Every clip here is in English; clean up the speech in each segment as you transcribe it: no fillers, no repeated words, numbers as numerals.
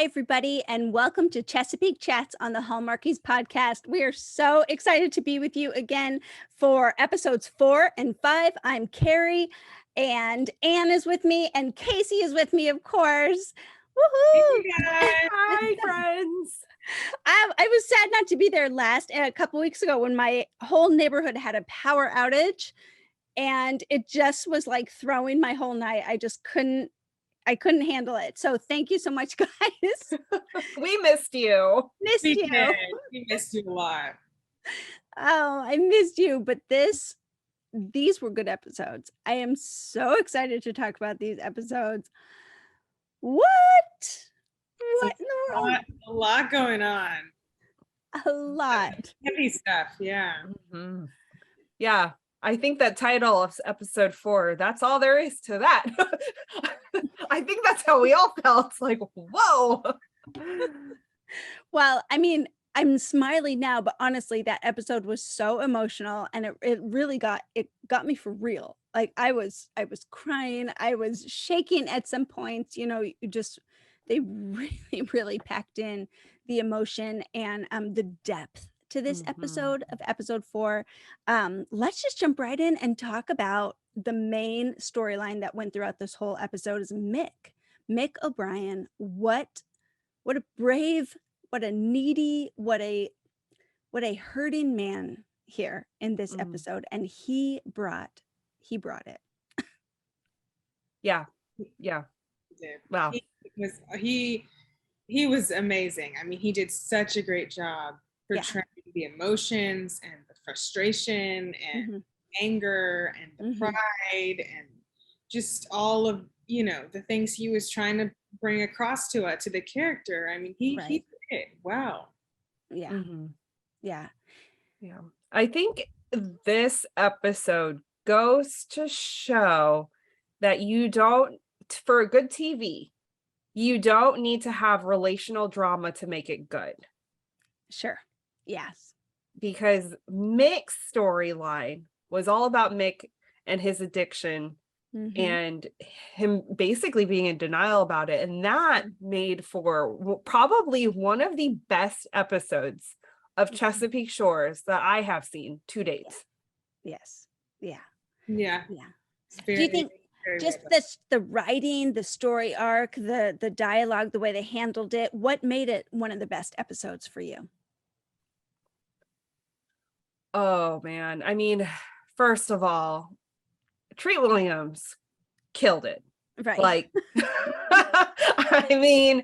everybody, and welcome to Chesapeake Chats on the Hallmarkies podcast. We are so excited to be with you again for episodes 4 and 5. I'm Kari, and Ann is with me, and Kaycee is with me, of course. Woohoo! Hey, hi, friends. I was sad not to be there a couple weeks ago when my whole neighborhood had a power outage, and it just was like throwing my whole night. I couldn't handle it. So thank you so much, guys. We missed you. Missed We you. did. We missed you a lot. Oh, I missed you, but these were good episodes. I am so excited to talk about these episodes. What in the world? A lot going on. A lot. Heavy stuff, yeah. Mm-hmm. Yeah, I think that title of episode 4, that's all there is to that. I think that's how we all felt. Like, whoa. Well, I mean, I'm smiling now, but honestly, that episode was so emotional, and it really got me for real. Like I was crying, I was shaking at some points. They really packed in the emotion and the depth to this episode of episode 4. Let's just jump right in and talk about the main storyline that went throughout this whole episode is Mick O'Brien. What a brave, what a needy, what a hurting man here in this episode, and he brought it. Yeah. Wow. He was amazing. I mean, he did such a great job portraying the emotions and the frustration and anger and the pride and just all of the things he was trying to bring across to the character. I mean, he did it. Wow. Yeah. Yeah. I think this episode goes to show that for good TV, you don't need to have relational drama to make it good. Sure. Yes. Because Mick's storyline was all about Mick and his addiction and him basically being in denial about it. And that made for probably one of the best episodes of Chesapeake Shores that I have seen to date. Yes. Yeah. Yeah. Do you think just the writing, the story arc, the dialogue, the way they handled it, what made it one of the best episodes for you? Oh man. I mean, first of all, Treat Williams killed it. Right. Like, I mean,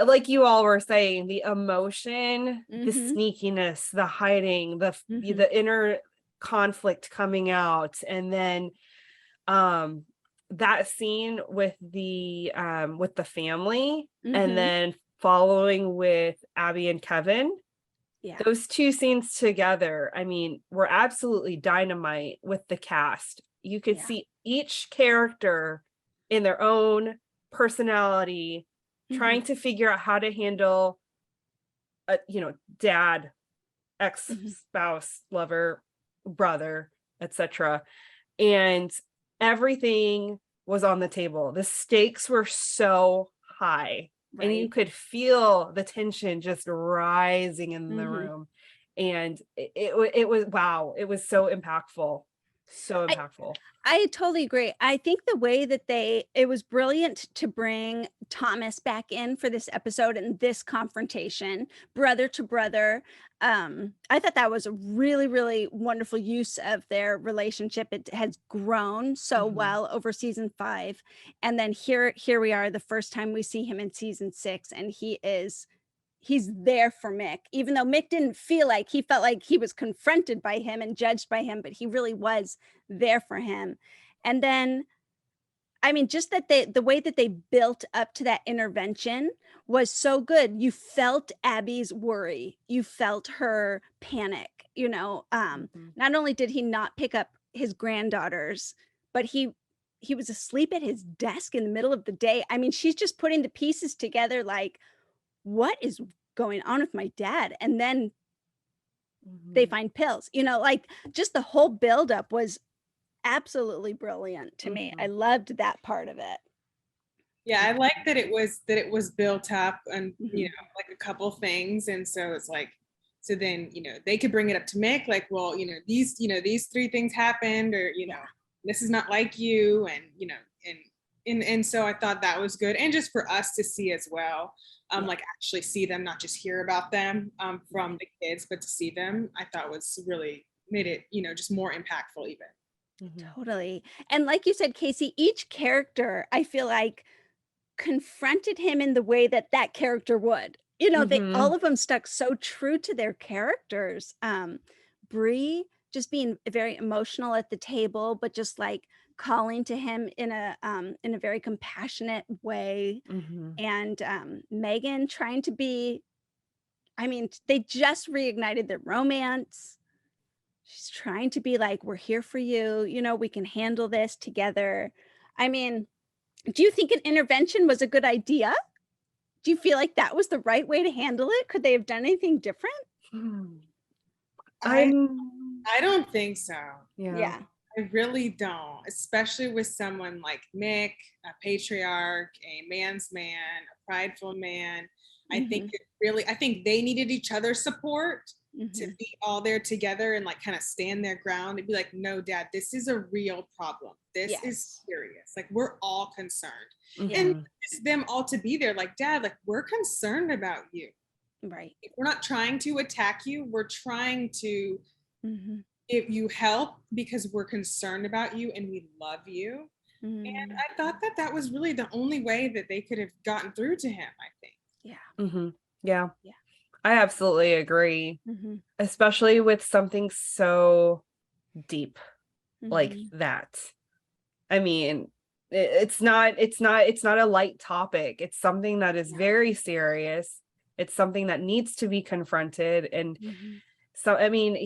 like you all were saying, the emotion, the sneakiness, the hiding, the inner conflict coming out, and then that scene with the family, and then following with Abby and Kevin. Yeah. Those two scenes together, I mean, were absolutely dynamite with the cast. You could see each character in their own personality trying to figure out how to handle dad, ex-spouse, lover, brother, etc. And everything was on the table. The stakes were so high. Right. And you could feel the tension just rising in the room. And it was, wow, it was so impactful. So impactful. I totally agree. I think the way that it was brilliant to bring Thomas back in for this episode and this confrontation, brother to brother. I thought that was a really, really wonderful use of their relationship. It has grown so well over season 5. And then here we are, the first time we see him in season 6, and he's there for Mick, even though Mick didn't feel like, he felt like he was confronted by him and judged by him, but he really was there for him. And then, I mean, just that the way that they built up to that intervention was so good. You felt Abby's worry. You felt her panic, not only did he not pick up his granddaughters, but he was asleep at his desk in the middle of the day. I mean, she's just putting the pieces together like, what is going on with my dad? And then they find pills, like just the whole buildup was absolutely brilliant to me. I loved that part of it. Yeah, I like that it was built up and Mhm. like a couple things, and so it's like, so then they could bring it up to Mick, like, well, these three things happened, or Yeah. this is not like you, and and so I thought that was good, and just for us to see as well, Yeah. like actually see them, not just hear about them from the kids, but to see them, I thought was really made it just more impactful even. Totally. And like you said, Kaycee, each character, I feel like, confronted him in the way that that character would. They Mm-hmm. all of them stuck so true to their characters. Bree just being very emotional at the table, but just like calling to him in a very compassionate way. Mm-hmm. And Megan trying to be, I mean, they just reignited their romance. She's trying to be like, we're here for you, we can handle this together. I mean, do you think an intervention was a good idea? Do you feel like that was the right way to handle it? Could they have done anything different? I I'm I don't think so. yeah. Yeah. I really don't, especially with someone like Mick, a patriarch, a man's man, a prideful man. Mhm. I think they needed each other's support to Mhm. be all there together and like kind of stand their ground and be like, no, dad, this is a real problem. This is Yes. serious. Like, we're all concerned. Yeah. And Mm-hmm. just them all to be there, like, dad, like, we're concerned about you. Right. We're not trying to attack you. We're trying to Mhm. give you help because we're concerned about you and we love you. And Mm. I thought that that was really the only way that they could have gotten through to him, I think. Yeah. Mm-hmm. Yeah. Yeah. I absolutely agree, Mhm. especially with something so deep like Mhm. that. I mean, it's not a light topic. It's something that is No. very serious. It's something that needs to be confronted. And Mhm. so, I mean,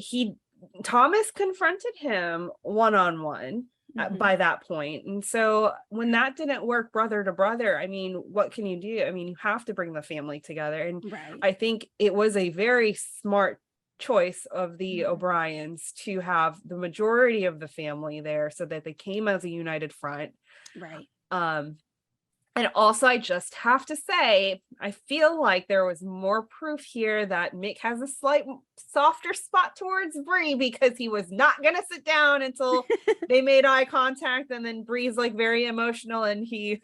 Thomas confronted him one-on-one Mhm. by that point. And so when that didn't work brother to brother, I mean, what can you do? I mean, you have to bring the family together. And Right. I think it was a very smart choice of the Mhm. O'Briens to have the majority of the family there so that they came as a united front. Right. Um, and also, I just have to say, I feel like there was more proof here that Mick has a slight softer spot towards Bree because he was not going to sit down until they made eye contact. And then Bree's like very emotional and he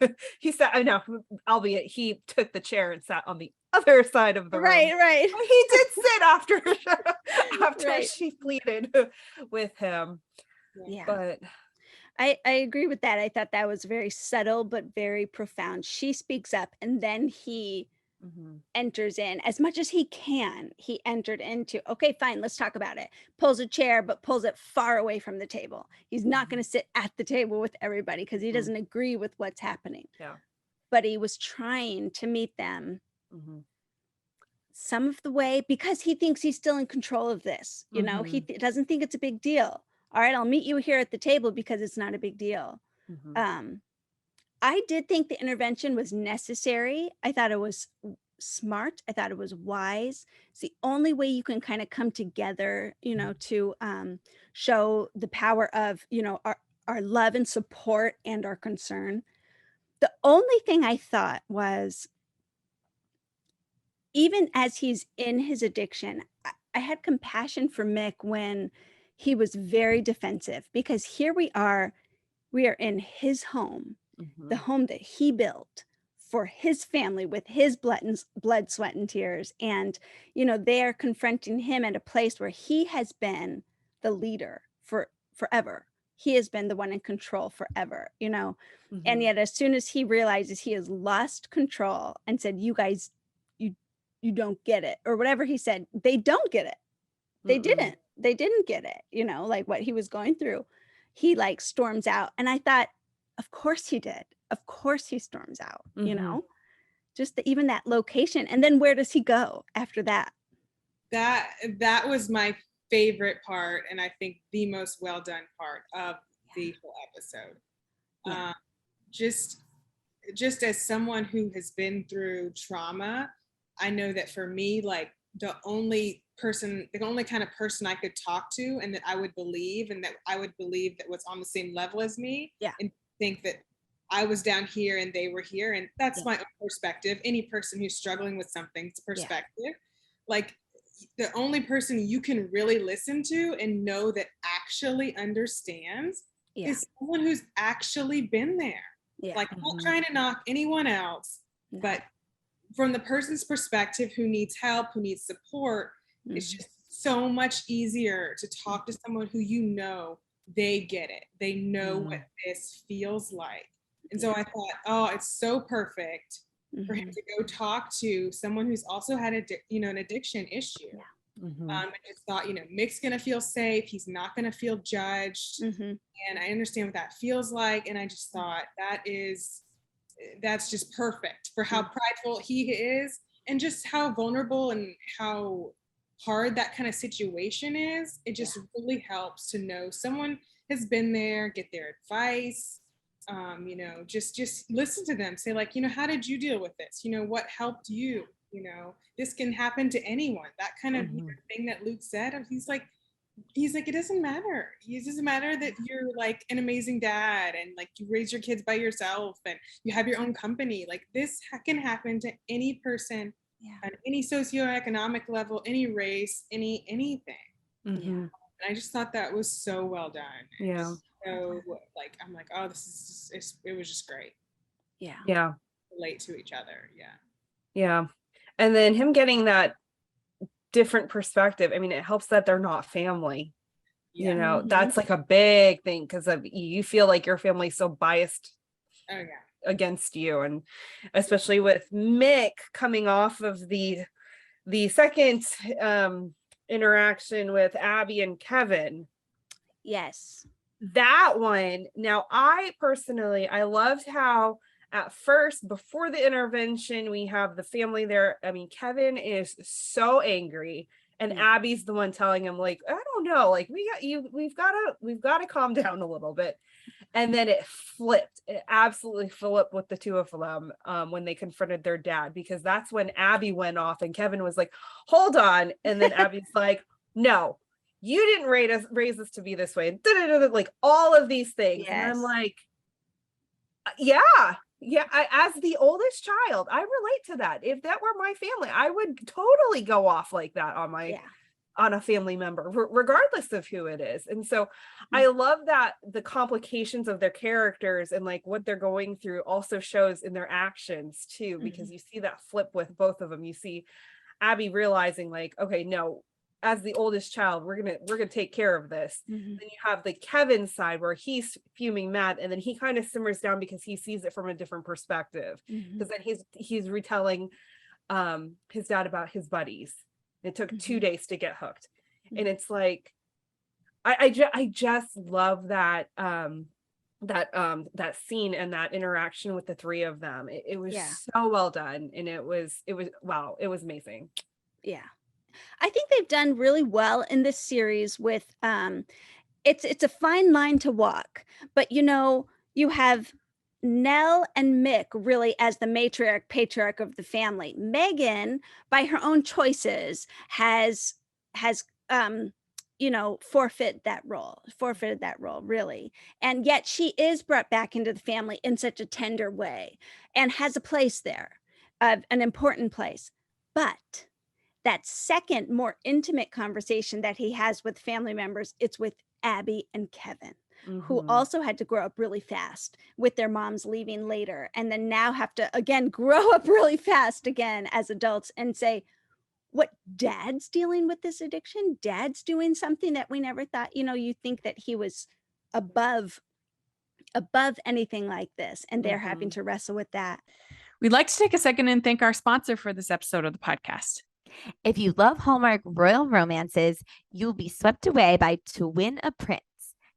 sat, I know, albeit he took the chair and sat on the other side of the room. Right, right. But he did sit after Right. she pleaded with him. Yeah. But I agree with that. I thought that was very subtle but very profound. She speaks up and then he mhm, enters in as much as he can. He entered into, okay, fine, let's talk about it. Pulls a chair, but pulls it far away from the table. He's not going to sit at the table with everybody because he mhm, doesn't agree with what's happening. yeah. But he was trying to meet them Mhm, some of the way because he thinks he's still in control of this. He mhm, doesn't think it's a big deal. All right, I'll meet you here at the table because it's not a big deal. mhm, Um, I did think the intervention was necessary. I thought it was smart. I thought it was wise. It's the only way you can kind of come together, to show the power of, our love and support and our concern. The only thing I thought was, even as he's in his addiction, I had compassion for Mick when he was very defensive because here we are in his home, the mhm, home that he built for his family with his blood, sweat, and tears. And, they are confronting him at a place where he has been the leader for forever. He has been the one in control forever. And mhm, yet, as soon as he realizes he has lost control and said, you guys, you, you don't get it, or whatever he said, they don't get it. They mm-mm, didn't. They didn't get it, like what he was going through. He like storms out. And I thought, of course he did. Of course he storms out. mhm, Just even that location. And then where does he go after that? That was my favorite part, and I think the most well done part of the whole episode. Yeah. Um, just just as someone who has been through trauma, I know that for me, like, the only kind of person I could talk to and that I would believe that was on the same level as me Yeah. and think that I was down here and they were here. And that's my own perspective. Any person who's struggling with something's perspective. Like the only person you can really listen to and know that actually understands is someone who's actually been there. Like not trying to knock anyone else, but from the person's perspective who needs help, who needs support, it's just so much easier to talk to someone who you know they get it. They know what this feels like. And so I thought, oh, it's so perfect for him to go talk to someone who's also had an addiction issue. I just thought, Mick's gonna feel safe. He's not gonna feel judged. And I understand what that feels like. And I just thought that's just perfect for how prideful he is and just how vulnerable and how hard that kind of situation is. It just really helps to know someone has been there, get their advice, just listen to them, say like, how did you deal with this? What helped you? This can happen to anyone. That kind of thing that Luke said. He's like, it doesn't matter. It doesn't matter that you're like an amazing dad and like you raise your kids by yourself and you have your own company. Like this can happen to any person on any socioeconomic level, any race, anything. And I just thought that was so well done. So like, I'm like, oh, it was just great. Relate to each other. And then him getting that different perspective. I mean, it helps that they're not family. That's like a big thing because you feel like your family's so biased against you, and especially with Mick coming off of the second interaction with Abby and Kevin. That one. Now, I loved how at first, before the intervention, we have the family there. I mean, Kevin is so angry, and Abby's the one telling him, like, I don't know, like we've got to calm down a little bit. And then it flipped. It absolutely flipped with the two of them when they confronted their dad, because that's when Abby went off and Kevin was like, hold on. And then Abby's like, no, you didn't raise us to be this way. Like all of these things. And I'm like, as the oldest child, I relate to that. If that were my family, I would totally go off like that on a family member, regardless of who it is. And so I love that the complications of their characters and like what they're going through also shows in their actions too, because you see that flip with both of them. You see Abby realizing like, okay, no, as the oldest child, we're gonna take care of this. Then you have the Kevin side where he's fuming mad, and then he kind of simmers down because he sees it from a different perspective. Because then he's retelling his dad about his buddies. It took 2 days to get hooked, and it's like I just love that that scene and that interaction with the three of them. It was so well done, and it was wow, it was amazing. I think they've done really well in this series with it's a fine line to walk, but you have Nell and Mick really as the patriarch of the family. Megan, by her own choices, has forfeited that role really, and yet she is brought back into the family in such a tender way and has a place there, an important place. But that second, more intimate conversation that he has with family members, it's with Abby and Kevin, who also had to grow up really fast with their moms leaving later, and then now have to, again, grow up really fast again as adults and say, what, dad's dealing with this addiction? Dad's doing something that we never thought, you think that he was above anything like this, and they're having to wrestle with that. We'd like to take a second and thank our sponsor for this episode of the podcast. If you love Hallmark royal romances, you'll be swept away by To Win a Prince,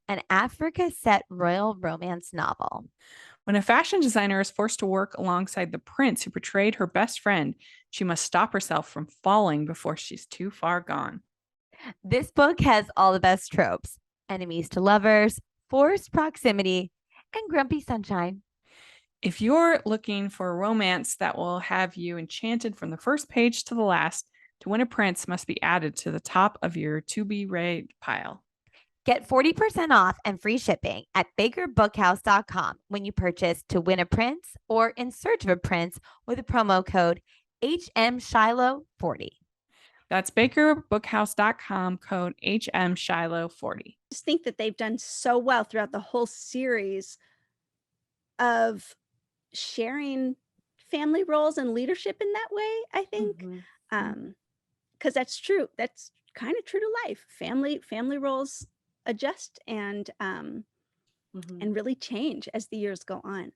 an Africa set royal romance novel. When a fashion designer is forced to work alongside the prince who betrayed her best friend, she must stop herself from falling before she's too far gone. This book has all the best tropes: enemies to lovers, forced proximity, and grumpy sunshine. If you're looking for a romance that will have you enchanted from the first page to the last, To Win a Prince must be added to the top of your to-be-read pile. Get 40% off and free shipping at bakerbookhouse.com when you purchase To Win a Prince or In Search of a Prince with the promo code HMShiloh40. That's bakerbookhouse.com, code HMShiloh40. Just think that they've done so well throughout the whole series of sharing family roles and leadership in that way, I think. Because that's true. That's kind of true to life. Family roles adjust and really change as the years go on.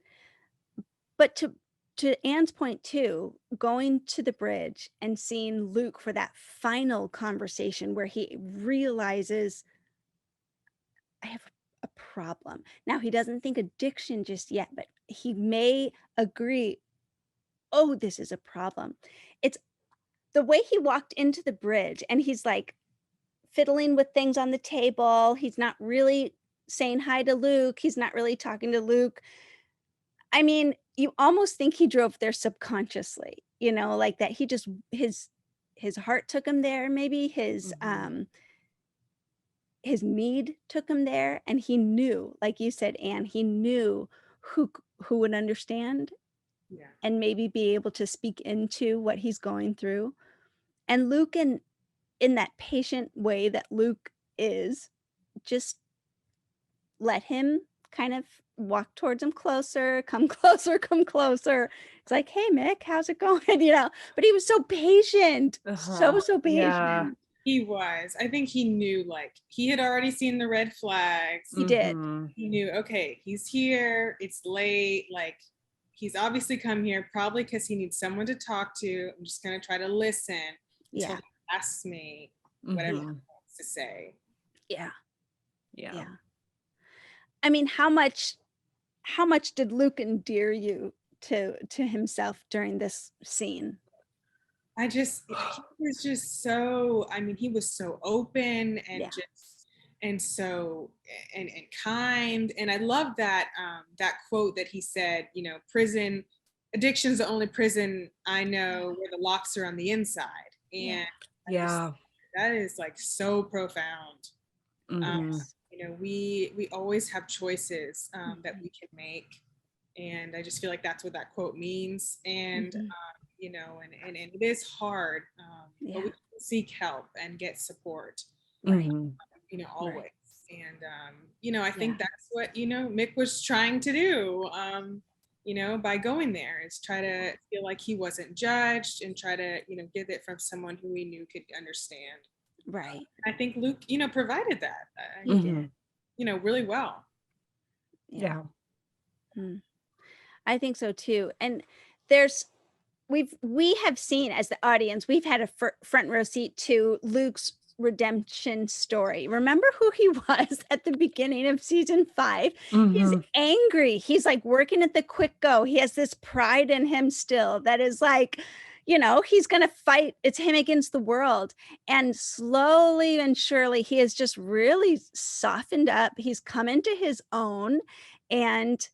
But to Anne's point too, going to the bridge and seeing Luke for that final conversation where he realizes, I have a problem. Now, he doesn't think addiction just yet, but he may agree, oh, this is a problem. It's the way he walked into the bridge and he's like fiddling with things on the table. He's not really saying hi to Luke. He's not really talking to Luke. I mean, you almost think he drove there subconsciously, like that he just, his heart took him there. Maybe his need took him there. And he knew, like you said, Anne, he knew who would understand and maybe be able to speak into what he's going through. And Luke, in that patient way that Luke is, just let him kind of walk towards him closer, come closer, come closer. It's like, hey, Mick, how's it going? But he was so patient, so patient. Yeah. He was. I think he knew, like, he had already seen the red flags. He did. He knew, okay, he's here. It's late. Like, he's obviously come here probably because he needs someone to talk to. I'm just going to try to listen until he asks me whatever he wants to say. Yeah. I mean, how much did Luke endear you to himself during this scene? He was just so, I mean, he was so open and and so and kind. And I love that that quote that he said, prison addiction's the only prison I know where the locks are on the inside. And that is like so profound. We always have choices that we can make, and I just feel like that's what that quote means. And and it is hard, but we can seek help and get support, always. And I think that's what Mick was trying to do, by going there, is try to feel like he wasn't judged and try to get it from someone who he knew could understand. Right. I think Luke, provided that. He did. Really well. Yeah. I think so too. And we have seen, as the audience, we've had a front row seat to Luke's redemption story. Remember who he was at the beginning of season 5? He's angry. He's like working at the Quick Go. He has this pride in him still that is like, he's going to fight. It's him against the world. And slowly and surely, he has just really softened up. He's come into his own. And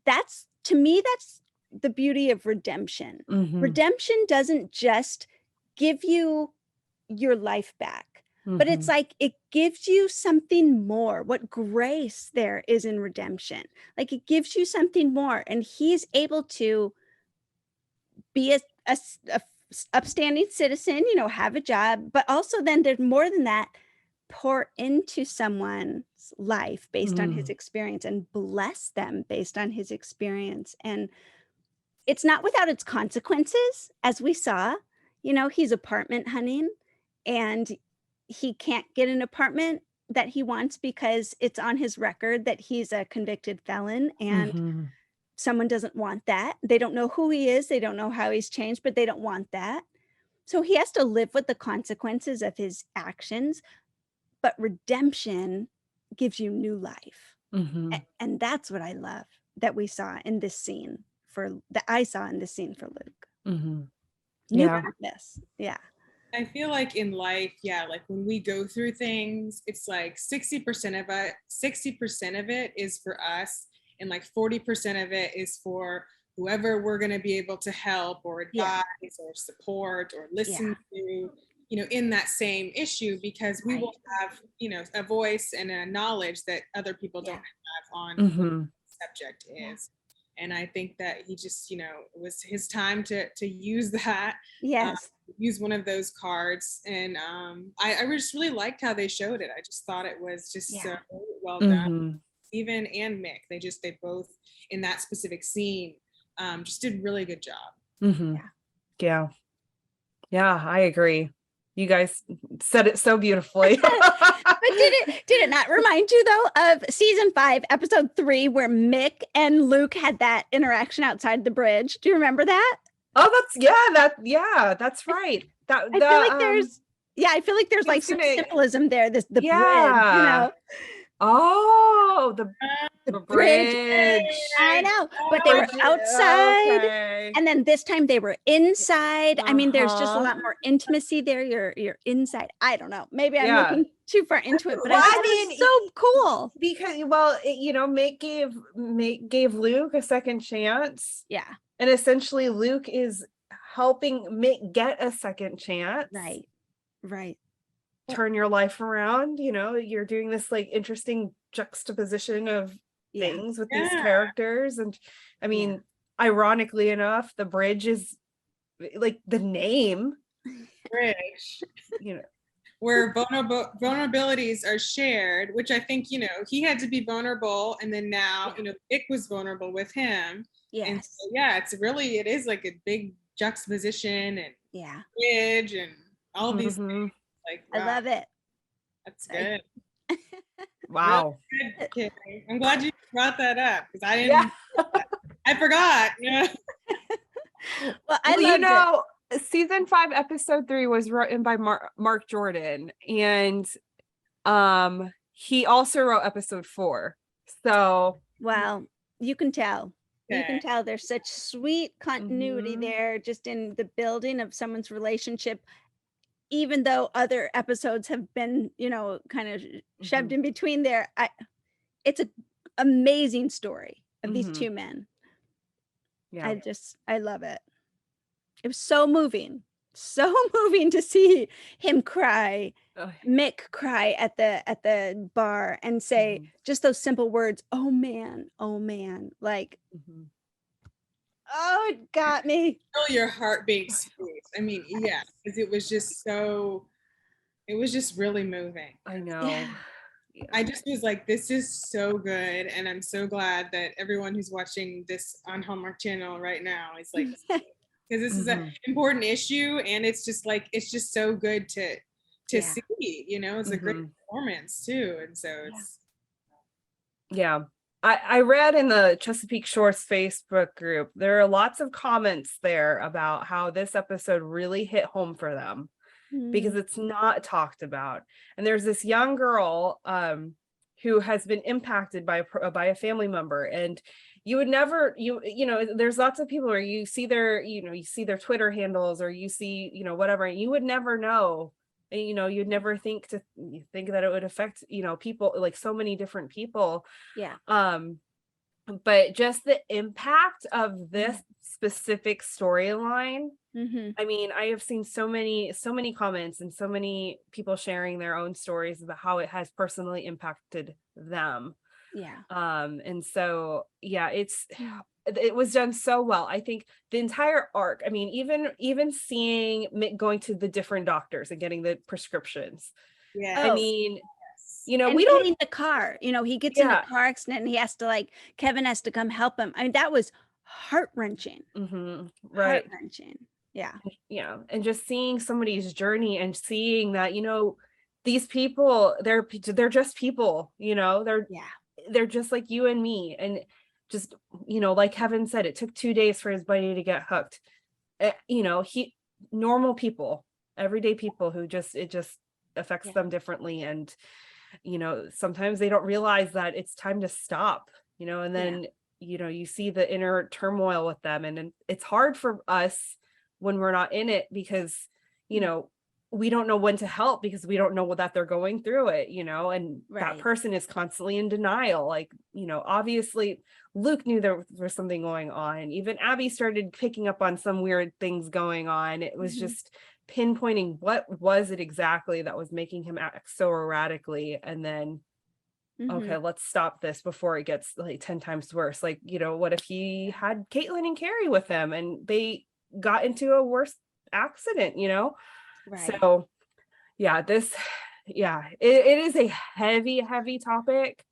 that's, to me, that's the beauty of redemption. Redemption doesn't just give you your life back, but it's like it gives you something more. What grace there is in redemption. Like, it gives you something more. And he's able to be a upstanding citizen, have a job, but also then there's more than that, pour into someone's life based on his experience and bless them based on his experience. And it's not without its consequences, as we saw. He's apartment hunting and he can't get an apartment that he wants because it's on his record that he's a convicted felon, and someone doesn't want that. They don't know who he is. They don't know how he's changed, but they don't want that. So he has to live with the consequences of his actions. But redemption gives you new life. And that's what I love that we saw in this scene that I saw in this scene for Luke. New purpose. Yeah. I feel like in life, like when we go through things, it's like 60% of it is for us, and like 40% of it is for whoever we're going to be able to help or advise or support or listen to. in that same issue, because we will have, a voice and a knowledge that other people don't have on what the subject is. And I think that he just, it was his time to use that. Yes. Use one of those cards. And I just really liked how they showed it. I just thought it was just so well done. Stephen and Mick, they both in that specific scene just did really good job. Yeah, I agree. You guys said it so beautifully. But did it not remind you though of season 5, episode 3, where Mick and Luke had that interaction outside the bridge? Do you remember that? Oh, that's right. I feel like there's like some symbolism there. The bridge, you know. Oh, the bridge. I know, but they were outside, and then this time they were inside. I mean, there's just a lot more intimacy there. You're inside. I don't know. Maybe I'm looking too far into it, but I mean, it's so cool because Mick gave Luke a second chance. Yeah, and essentially Luke is helping Mick get a second chance. Right. Turn your life around. You're doing this like interesting juxtaposition of things with these characters. And I mean, ironically enough, the bridge is like the name bridge, where vulnerabilities are shared, which I think, he had to be vulnerable. And then now, Mick was vulnerable with him. And so, it is like a big juxtaposition and bridge and all these things. Like, wow. I love it. That's good. Wow. Really good, Kaycee. I'm glad you brought that up, because I didn't. I forgot. Well, I love it. Season 5, episode 3 was written by Mark Jordan, and he also wrote episode 4. So, wow, you can tell. You can tell there's such sweet continuity there, just in the building of someone's relationship. Even though other episodes have been, kind of shoved in between there, it's an amazing story of these two men. Yeah, I love it. It was so moving to see him cry, Mick cry at the bar and say just those simple words, "Oh man, like." Oh, it got me. Feel your heart being squeezed. I mean, because it was just really moving. I know. Yeah. I just was like, this is so good. And I'm so glad that everyone who's watching this on Hallmark Channel right now is like, because this is an important issue. And it's just like, it's just so good to see, it's a great performance too. And so it's. Yeah. I read in the Chesapeake Shores Facebook group, there are lots of comments there about how this episode really hit home for them because it's not talked about. And there's this young girl who has been impacted by a family member, and you would never, there's lots of people where you see their, you see their Twitter handles, or you see, whatever, and you would never know. And, you'd never think that it would affect, people, like so many different people. Yeah. But just the impact of this specific storyline. I mean, I have seen so many comments and so many people sharing their own stories about how it has personally impacted them. Yeah. And so, it was done so well. I think the entire arc, I mean, even seeing Mick going to the different doctors and getting the prescriptions. Yeah. I mean, and we don't in the car, he gets in a car accident and he has to Kevin has to come help him. I mean, that was heart-wrenching. Right. Heart-wrenching. Yeah. Yeah. And just seeing somebody's journey and seeing that, these people, they're just people, they're just like you and me. And just, like Kevin said, it took 2 days for his buddy to get hooked. Normal people, everyday people who it just affects them differently. And, sometimes they don't realize that it's time to stop, and then, you see the inner turmoil with them. And it's hard for us when we're not in it because, we don't know when to help because we don't know that they're going through it, and that person is constantly in denial. Like, obviously Luke knew there was something going on. Even Abby started picking up on some weird things going on. It was just pinpointing what was it exactly that was making him act so erratically, and then okay, let's stop this before it gets like 10 times worse. Like, you know, what if he had Caitlin and Kari with him and they got into a worse accident, you know? Right. So yeah, it is a heavy topic,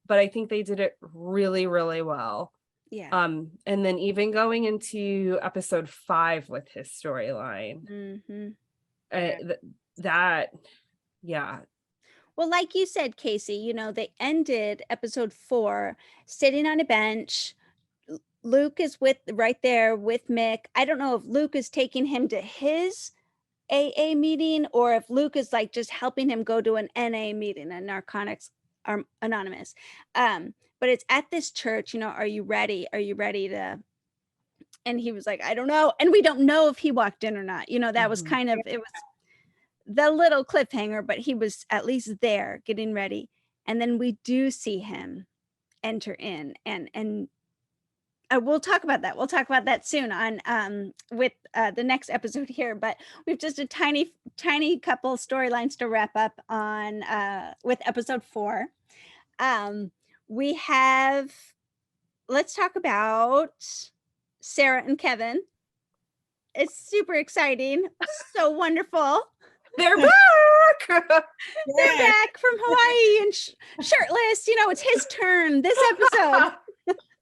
but I think they did it really, really well. Yeah. And then even going into episode 5 with his storyline, yeah. Well, like you said, Kaycee, you know, they ended episode 4 sitting on a bench. Luke is right there with Mick. I don't know if Luke is taking him to his AA meeting or if Luke is like just helping him go to an NA meeting, a Narcotics Anonymous. But it's at this church, you know, are you ready? Are you ready to? And he was like, I don't know. And we don't know if he walked in or not. You know, that was kind of, it was the little cliffhanger, but he was at least there getting ready. And then we do see him enter in and we'll talk about that. We'll talk about that soon on with the next episode here, but we've just a tiny couple storylines to wrap up on with episode 4. We have, let's talk about Sarah and Kevin. It's super exciting. So wonderful. They're back. They're back from Hawaii and shirtless. You know, it's his turn this episode.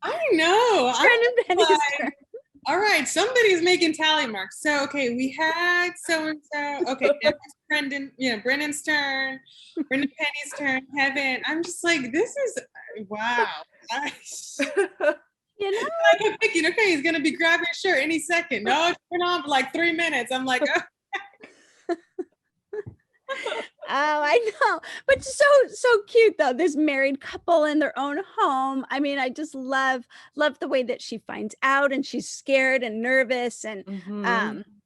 I know. Brendan's turn. All right, somebody's making tally marks. So, okay, we had so-and-so. Okay, now it's Brendan's turn, Brendan Penny's turn, Kevin. I'm just like, this is, wow. You know? I kept thinking, okay, he's going to be grabbing a shirt any second. No, it's been on for like 3 minutes. I'm like, oh. Oh, I know, but so cute though. This married couple in their own home. I mean, I just love the way that she finds out and she's scared and nervous and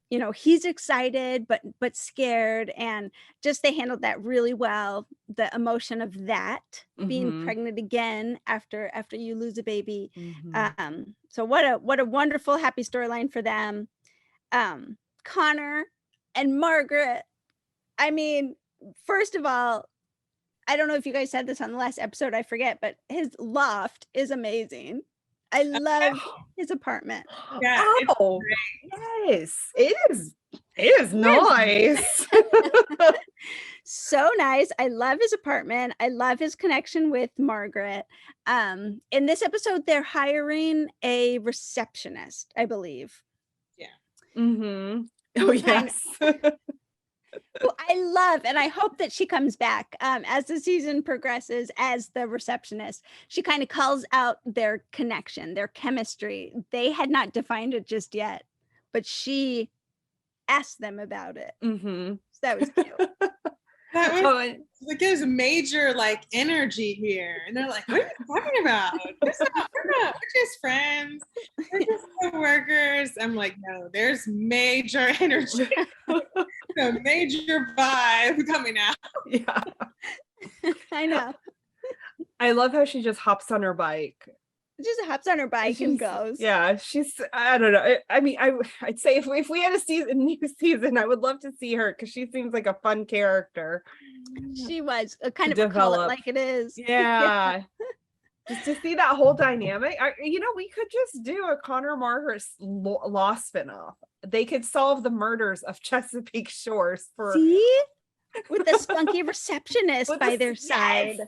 you know, he's excited but scared, and just they handled that really well. The emotion of that being pregnant again after you lose a baby. So what a wonderful happy storyline for them. Connor and Margaret. I mean, first of all, I don't know if you guys said this on the last episode, I forget, but his loft is amazing. I love his apartment. Yeah, yes, it is nice. So nice. I love his apartment. I love his connection with Margaret. In this episode, they're hiring a receptionist, I believe. Yeah. Oh, yes. Who I love, and I hope that she comes back as the season progresses as the receptionist. She kind of calls out their connection, their chemistry. They had not defined it just yet, but she asked them about it. So that was cute. That was like there's a major like energy here, and they're like, "What are you talking about? We're just friends. We're just co-workers." I'm like, "No, there's major energy, a major vibe coming out." Yeah, I know. I love how she just hops on her bike. Just hops on her bike and goes. Yeah, I don't know. I mean, I'd say if we had a new season, I would love to see her because she seems like a fun character. She was kind of a call it like it is. Yeah. Just to see that whole dynamic. We could just do a Connor Margaret law spinoff. They could solve the murders of Chesapeake Shores with the spunky receptionist by their side.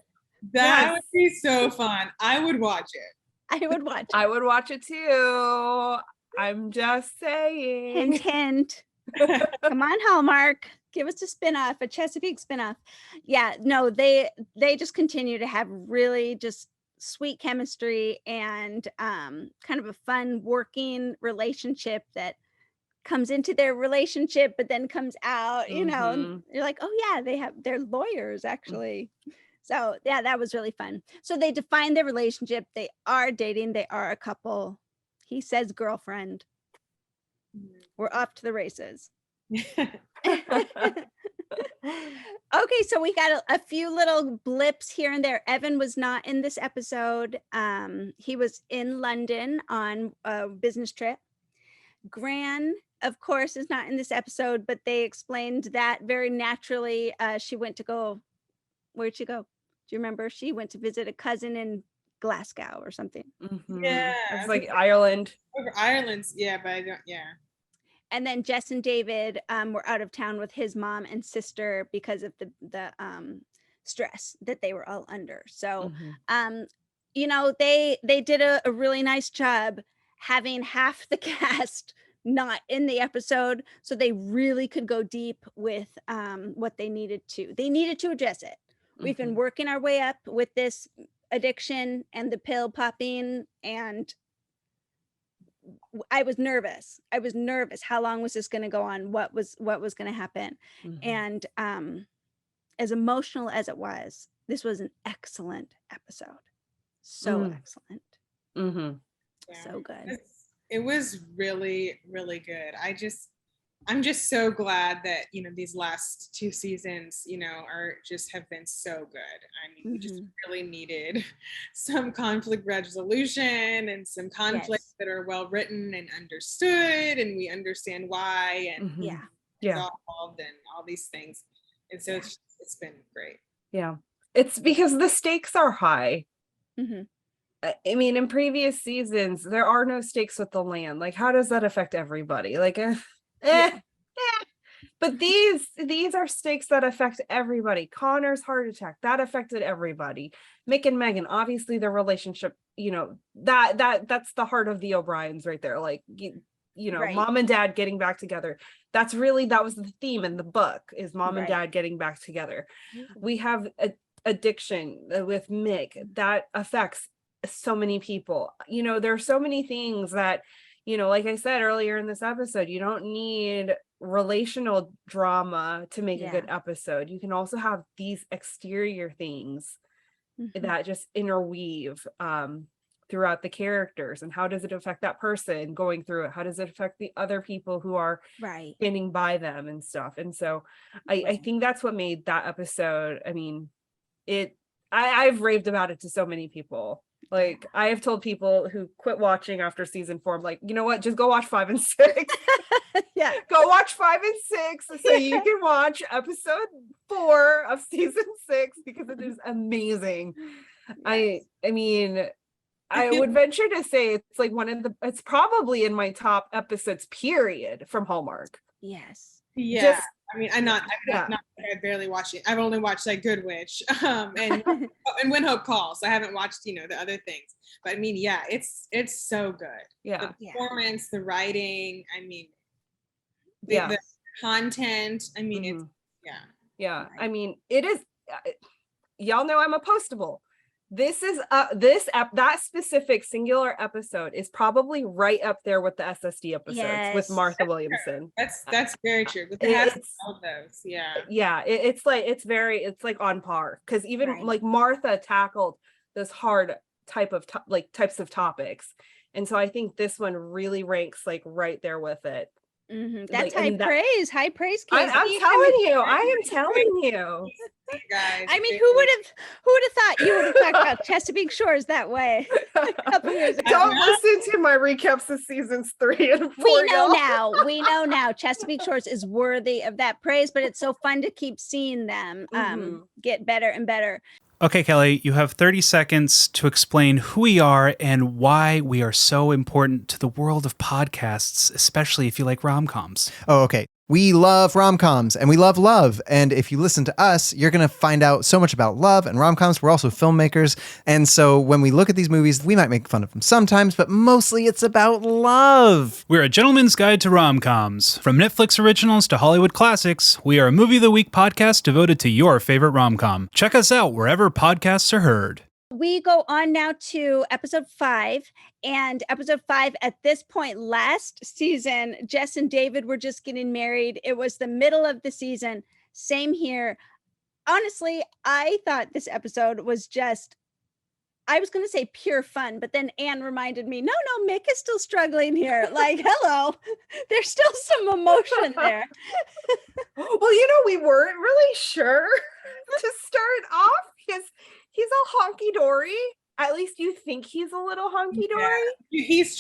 That would be so fun. I would watch it. I would watch it. I would watch it too. I'm just saying. Hint. Come on, Hallmark. Give us a spinoff, a Chesapeake spinoff. Yeah, no, they just continue to have really just sweet chemistry and kind of a fun working relationship that comes into their relationship, but then comes out, you know, you're like, oh yeah, they're lawyers actually. So yeah, that was really fun. So they define their relationship. They are dating. They are a couple. He says girlfriend. We're off to the races. Okay, so we got a few little blips here and there. Evan was not in this episode. He was in London on a business trip. Gran of course, is not in this episode, but they explained that very naturally. She went to go, where'd she go? Do you remember? She went to visit a cousin in Glasgow or something. Yeah. It's like Ireland. Over Ireland's, yeah, but I don't, yeah. And then Jess and David were out of town with his mom and sister because of the stress that they were all under. So, you know, they did a really nice job having half the cast not in the episode, so they really could go deep with what they needed to. They needed to address it. We've been working our way up with this addiction and the pill popping, and I was nervous. How long was this going to go on? What was going to happen? And as emotional as it was, this was an excellent episode. So excellent. Yeah. So good. It was really, really good. I'm just so glad that, you know, these last 2 seasons, you know, have been so good. I mean, we just really needed some conflict resolution and some conflicts that are well written and understood, and we understand why, and resolved and all these things. And so it's been great. Yeah. It's because the stakes are high. I mean, in previous seasons, there are no stakes with the land. Like, how does that affect everybody? Like, but these are stakes that affect everybody. Connor's heart attack, that affected everybody. Mick and Megan, obviously their relationship, you know, that's the heart of the O'Briens right there. Like, you know, mom and dad getting back together. That was the theme in the book, is mom and dad getting back together. We have addiction with Mick that affects so many people. You know, there are so many things that, you know, like I said earlier in this episode, you don't need relational drama to make a good episode. You can also have these exterior things that just interweave throughout the characters. And how does it affect that person going through it? How does it affect the other people who are standing by them and stuff? And so I think that's what made that episode, I mean, I've raved about it to so many people. Like, I have told people who quit watching after season 4, I'm like, you know what, just go watch 5 and 6. Go watch 5 and 6 so you can watch episode 4 of season 6, because it is amazing. I mean, I would venture to say it's like it's probably in my top episodes period from Hallmark. I mean, I barely watched it. I've only watched like Good Witch and When Hope Calls. I haven't watched, you know, the other things. But I mean, it's so good. The performance, the writing, I mean, the content. I mean, it's I mean, it is. Y'all know I'm a postable. This is that specific singular episode is probably right up there with the SSD episodes with Martha Williamson. That's very true. With all of those, it's like on par, because even like Martha tackled this hard types of topics, and so I think this one really ranks like right there with it. That's praise, high praise. I'm telling you, I am telling you. Guys, I mean, who would have thought you would have talked about Chesapeake Shores that way a couple years ago? Don't listen to my recaps of seasons 3 and 4. We know now Chesapeake Shores is worthy of that praise, but it's so fun to keep seeing them get better and better. Okay, Kelly, you have 30 seconds to explain who we are and why we are so important to the world of podcasts, especially if you like rom-coms. Oh, okay. We love rom-coms and we love love. And if you listen to us, you're going to find out so much about love and rom-coms. We're also filmmakers. And so when we look at these movies, we might make fun of them sometimes, but mostly it's about love. We're a gentleman's guide to rom-coms. From Netflix originals to Hollywood classics, we are a Movie of the Week podcast devoted to your favorite rom-com. Check us out wherever podcasts are heard. We go on now to episode 5, and episode 5 at this point last season, Jess and David were just getting married. It was the middle of the season. Same here. Honestly, I thought this episode was just, I was going to say pure fun, but then Anne reminded me, no, Mick is still struggling here. Like, hello, there's still some emotion there. Well, you know, we weren't really sure to start off because he's all honky-dory. At least you think he's a little honky-dory. He's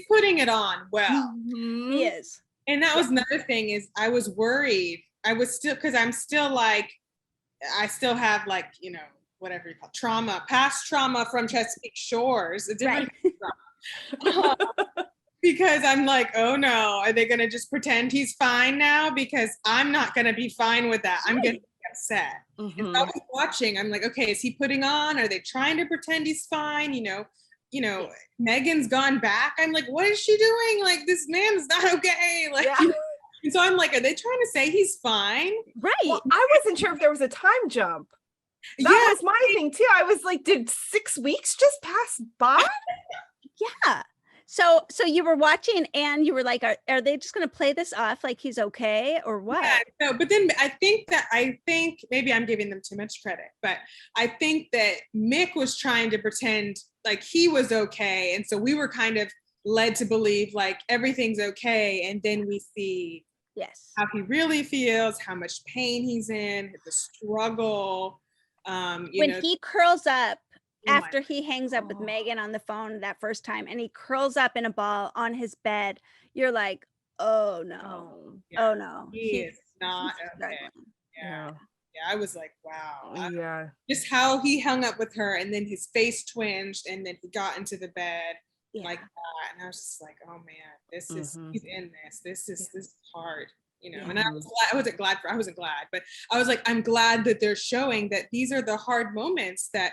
putting it on well. He is. And that was another thing is I was worried. I was still, because I'm still like, I still have like, you know, whatever you call trauma, past trauma from Chesapeake Shores, a different trauma. Because I'm like, oh no, are they going to just pretend he's fine now? Because I'm not going to be fine with that. I'm going to be upset. And so I was watching, I'm like, okay, is he putting on? Are they trying to pretend he's fine? You know, Megan's gone back. I'm like, what is she doing? Like, this man's not okay. Like, and so I'm like, are they trying to say he's fine? Right. Well, I wasn't sure if there was a time jump. That was my thing too. I was like, did 6 weeks just pass by? Yeah. So you were watching and you were like, are they just going to play this off like he's okay or what? Yeah, no, but then I think maybe I'm giving them too much credit, but I think that Mick was trying to pretend like he was okay. And so we were kind of led to believe like everything's okay. And then we see how he really feels, how much pain he's in, the struggle. When he curls up after he hangs up with Megan on the phone that first time and he curls up in a ball on his bed, you're like, oh no. Oh no. He is not okay. Yeah, I was like, wow. Yeah. Just how he hung up with her and then his face twinged and then he got into the bed like that. And I was just like, oh man, this is, he's in this. This is hard. You know, and I wasn't glad, but I was like, I'm glad that they're showing that these are the hard moments that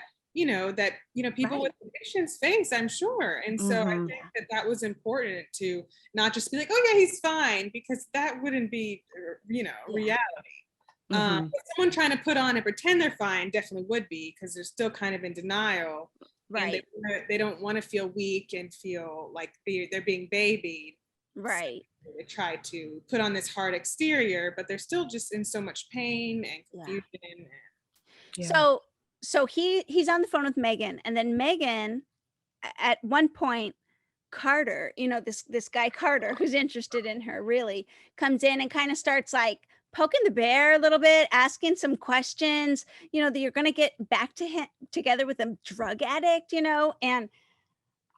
people with addictions face, I'm sure. And so I think that was important to not just be like, oh yeah, he's fine, because that wouldn't be, reality. But someone trying to put on and pretend they're fine definitely would be, because they're still kind of in denial. Right. And they don't want to feel weak and feel like they're being babied. Right. So they try to put on this hard exterior, but they're still just in so much pain and confusion. So he's on the phone with Megan, and then Megan, at one point, Carter, this guy Carter, who's interested in her, really comes in and kind of starts like poking the bear a little bit, asking some questions, that you're going to get back to him together with a drug addict, and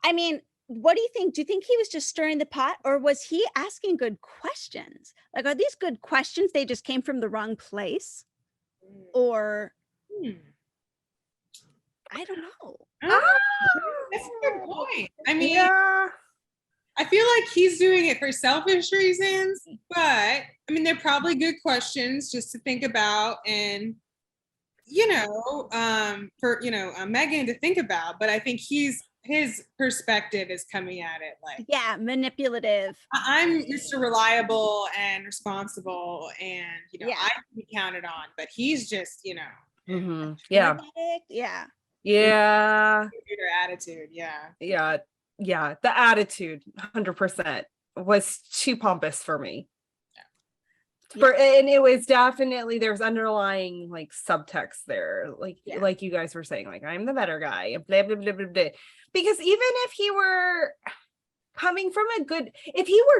I mean, what do you think? Do you think he was just stirring the pot, or was he asking good questions? Like, are these good questions? They just came from the wrong place, or I don't know. That's a good point. I mean, I feel like he's doing it for selfish reasons, but I mean, they're probably good questions just to think about and, for, Megan to think about. But I think his perspective is coming at it like, manipulative. I'm Mr. Reliable and responsible and, I can be counted on, but he's just, Yeah. Attitude. The attitude 100% was too pompous for me. And it was definitely, there's underlying like subtext there, like you guys were saying, like, I'm the better guy, blah blah blah blah blah. Because even if he were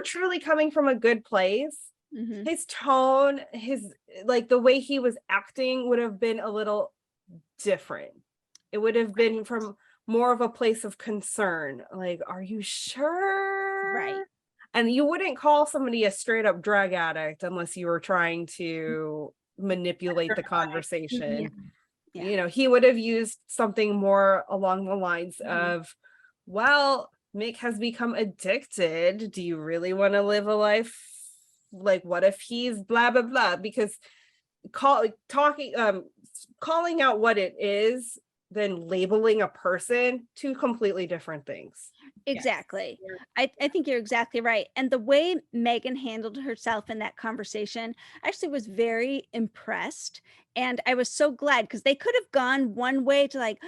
truly coming from a good place, his tone, his like the way he was acting would have been a little different. It would have been from more of a place of concern. Like, are you sure? Right. And you wouldn't call somebody a straight up drug addict unless you were trying to manipulate the conversation. He would have used something more along the lines of, well, Mick has become addicted. Do you really want to live a life? Like, what if he's blah, blah, blah? Because calling out what it is, then labeling a person, two completely different things. Exactly. I think you're exactly right. And the way Megan handled herself in that conversation, I actually was very impressed. And I was so glad, because they could have gone one way to like,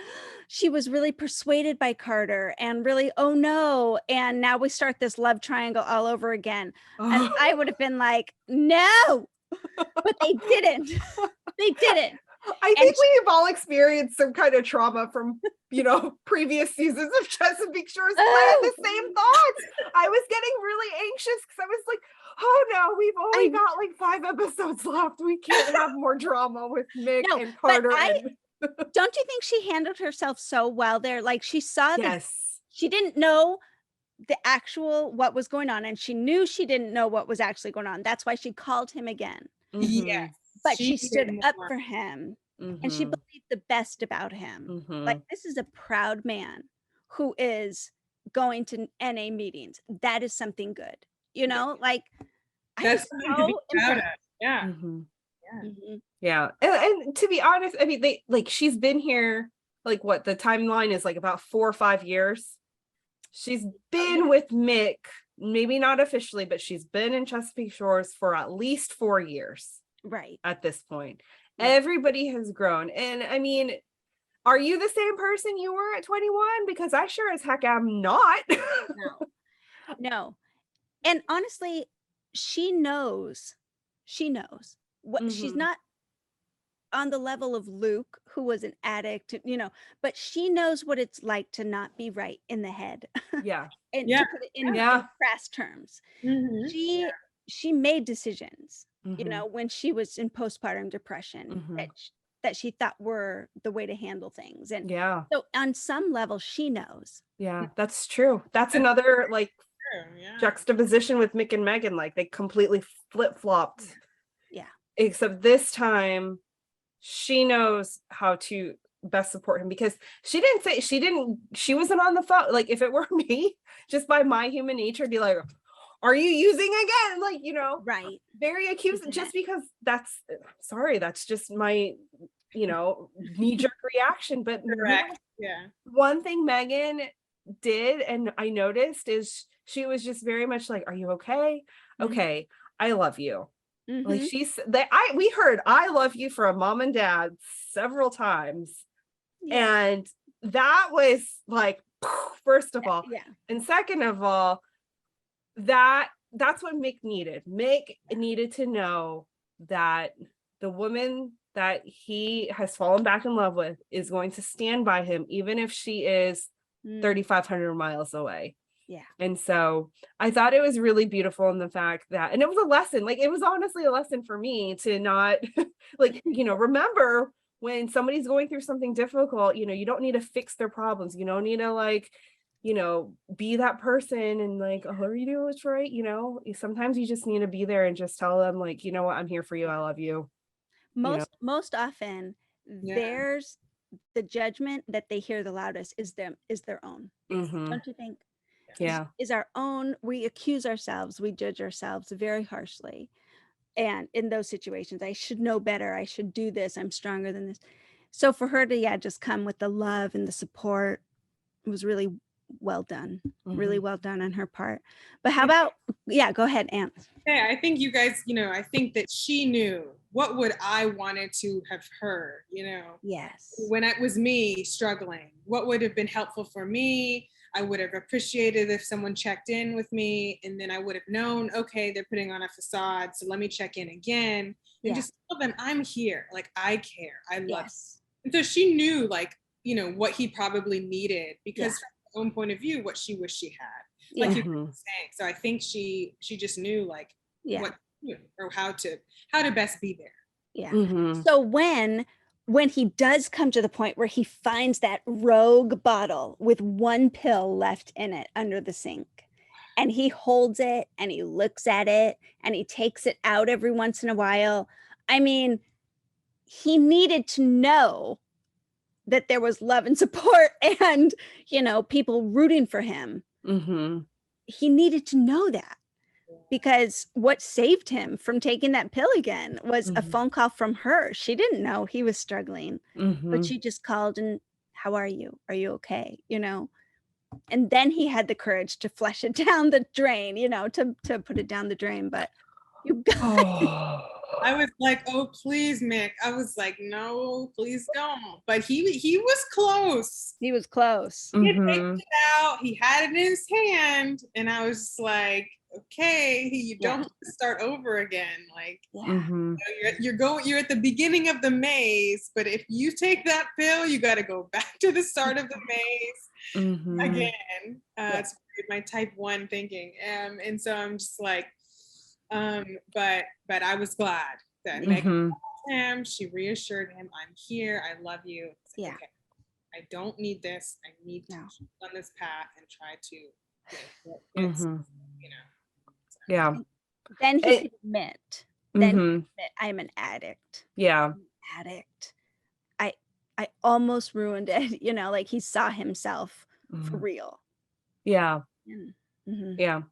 she was really persuaded by Carter and really, oh no. And now we start this love triangle all over again. And I would have been like, no, but they didn't. They didn't. I think we've all experienced some kind of trauma from, previous seasons of Chesapeake Shores. I had the same thoughts. I was getting really anxious because I was like, oh no, we've only got like 5 episodes left. We can't have more drama with Mick and Carter. Don't you think she handled herself so well there? Like, she saw she didn't know the actual what was going on, and she knew she didn't know what was actually going on. That's why she called him again. Yes. But she stood did up more. for him, and she believed the best about him. Like, this is a proud man who is going to NA meetings. That is something good. You know, like, I That's was something to be so proud of. impressed. Yeah. Mhm. Mhm. Yeah. And to be honest, I mean, they like she's been here, like what the timeline is, like about 4 or 5 years. She's been with Mick, maybe not officially, but she's been in Chesapeake Shores for at least 4 years Right. at this point. Yeah. Everybody has grown. And I mean, are you the same person you were at 21? Because I sure as heck am not. No. No. And honestly, she knows. She knows. What she's Mhm. not on the level of Luke, who was an addict, you know, but she knows what it's like to not be right in the head. Yeah. And Yeah. to put it in Yeah. crass terms. Mhm. She made decisions, you Mhm. know, when she was in postpartum depression that she thought were the way to handle things. And Yeah. so on some level, she knows. Yeah. That's true. That's another like True, yeah. juxtaposition with Mick and Megan. Like they completely flip-flopped. Yeah. Except this time she knows how to best support him, because she wasn't on the phone. Like if it were me, just by my human nature, I'd be like, are you using again? Like, you know, Right. very accused, just because that's just my, you know, knee-jerk reaction. But you know, Correct. Yeah. one thing Megan did, and I noticed, is she was just very much like, are you okay? Okay, I love you. Like Mhm. we heard I love you from mom and dad several times. Yeah. And that was like, first of all. Yeah. And second of all, that's what Mick needed. Mick needed to know that the woman that he has fallen back in love with is going to stand by him, even if she is 3,500 miles away. Yeah. And so I thought it was really beautiful in the fact that, and it was a lesson, like it was honestly a lesson for me to not like, you know, remember when somebody's going through something difficult, you know, you don't need to fix their problems. You don't need to like, you know, be that person and like, oh, are you doing what's right? You know, sometimes you just need to be there and just tell them like, you know what, I'm here for you. I love you. Most often there's the judgment that they hear the loudest is their own. Don't you think? Yeah. Is our own. We accuse ourselves, we judge ourselves very harshly. And in those situations, I should know better. I should do this. I'm stronger than this. So for her to just come with the love and the support, it was really well done. Really well done on her part. But how about, go ahead, Ann. Okay, I think you guys, you know, I think that she knew what would I wanted to have heard, you know. Yes. When it was me struggling, what would have been helpful for me? I would have appreciated if someone checked in with me, and then I would have known, okay, they're putting on a facade, so let me check in again and just tell them I'm here, like I care, I love you. And so she knew, like, you know, what he probably needed, because from her own point of view, what she wished she had, like you were saying. So I think she just knew like what or how to best be there. Yeah. So when he does come to the point where he finds that rogue bottle with one pill left in it under the sink, and he holds it and he looks at it and he takes it out every once in a while. I mean, he needed to know that there was love and support and, you know, people rooting for him. He needed to know that. Because what saved him from taking that pill again was a phone call from her. She didn't know he was struggling, but she just called and, how are you? Are you okay? You know? And then he had the courage to flush it down the drain, you know, to put it down the drain. But you guys. I was like, oh, please, Mick. I was like, no, please don't. But he was close. He was close. He had taken it out. He had it in his hand. And I was like, okay, you don't have to start over again. Like, you know, you're at the beginning of the maze, but if you take that pill, you got to go back to the start of the maze again. It's my type 1 thinking. And so I'm just like, but I was glad that Megan called him. She reassured him, I'm here, I love you. Like, okay, I don't need this. I need to keep on this path and try to It's, Mhm. you know, Yeah. Then he It- could admit. Then he Mhm. could admit, I'm an addict. Yeah. I'm an addict. I almost ruined it. Like he saw himself for Mhm. real. Yeah. Mm-hmm. Yeah.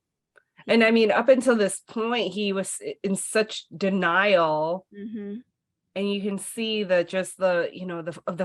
And I mean, up until this point, he was in such denial, Mm-hmm. and you can see the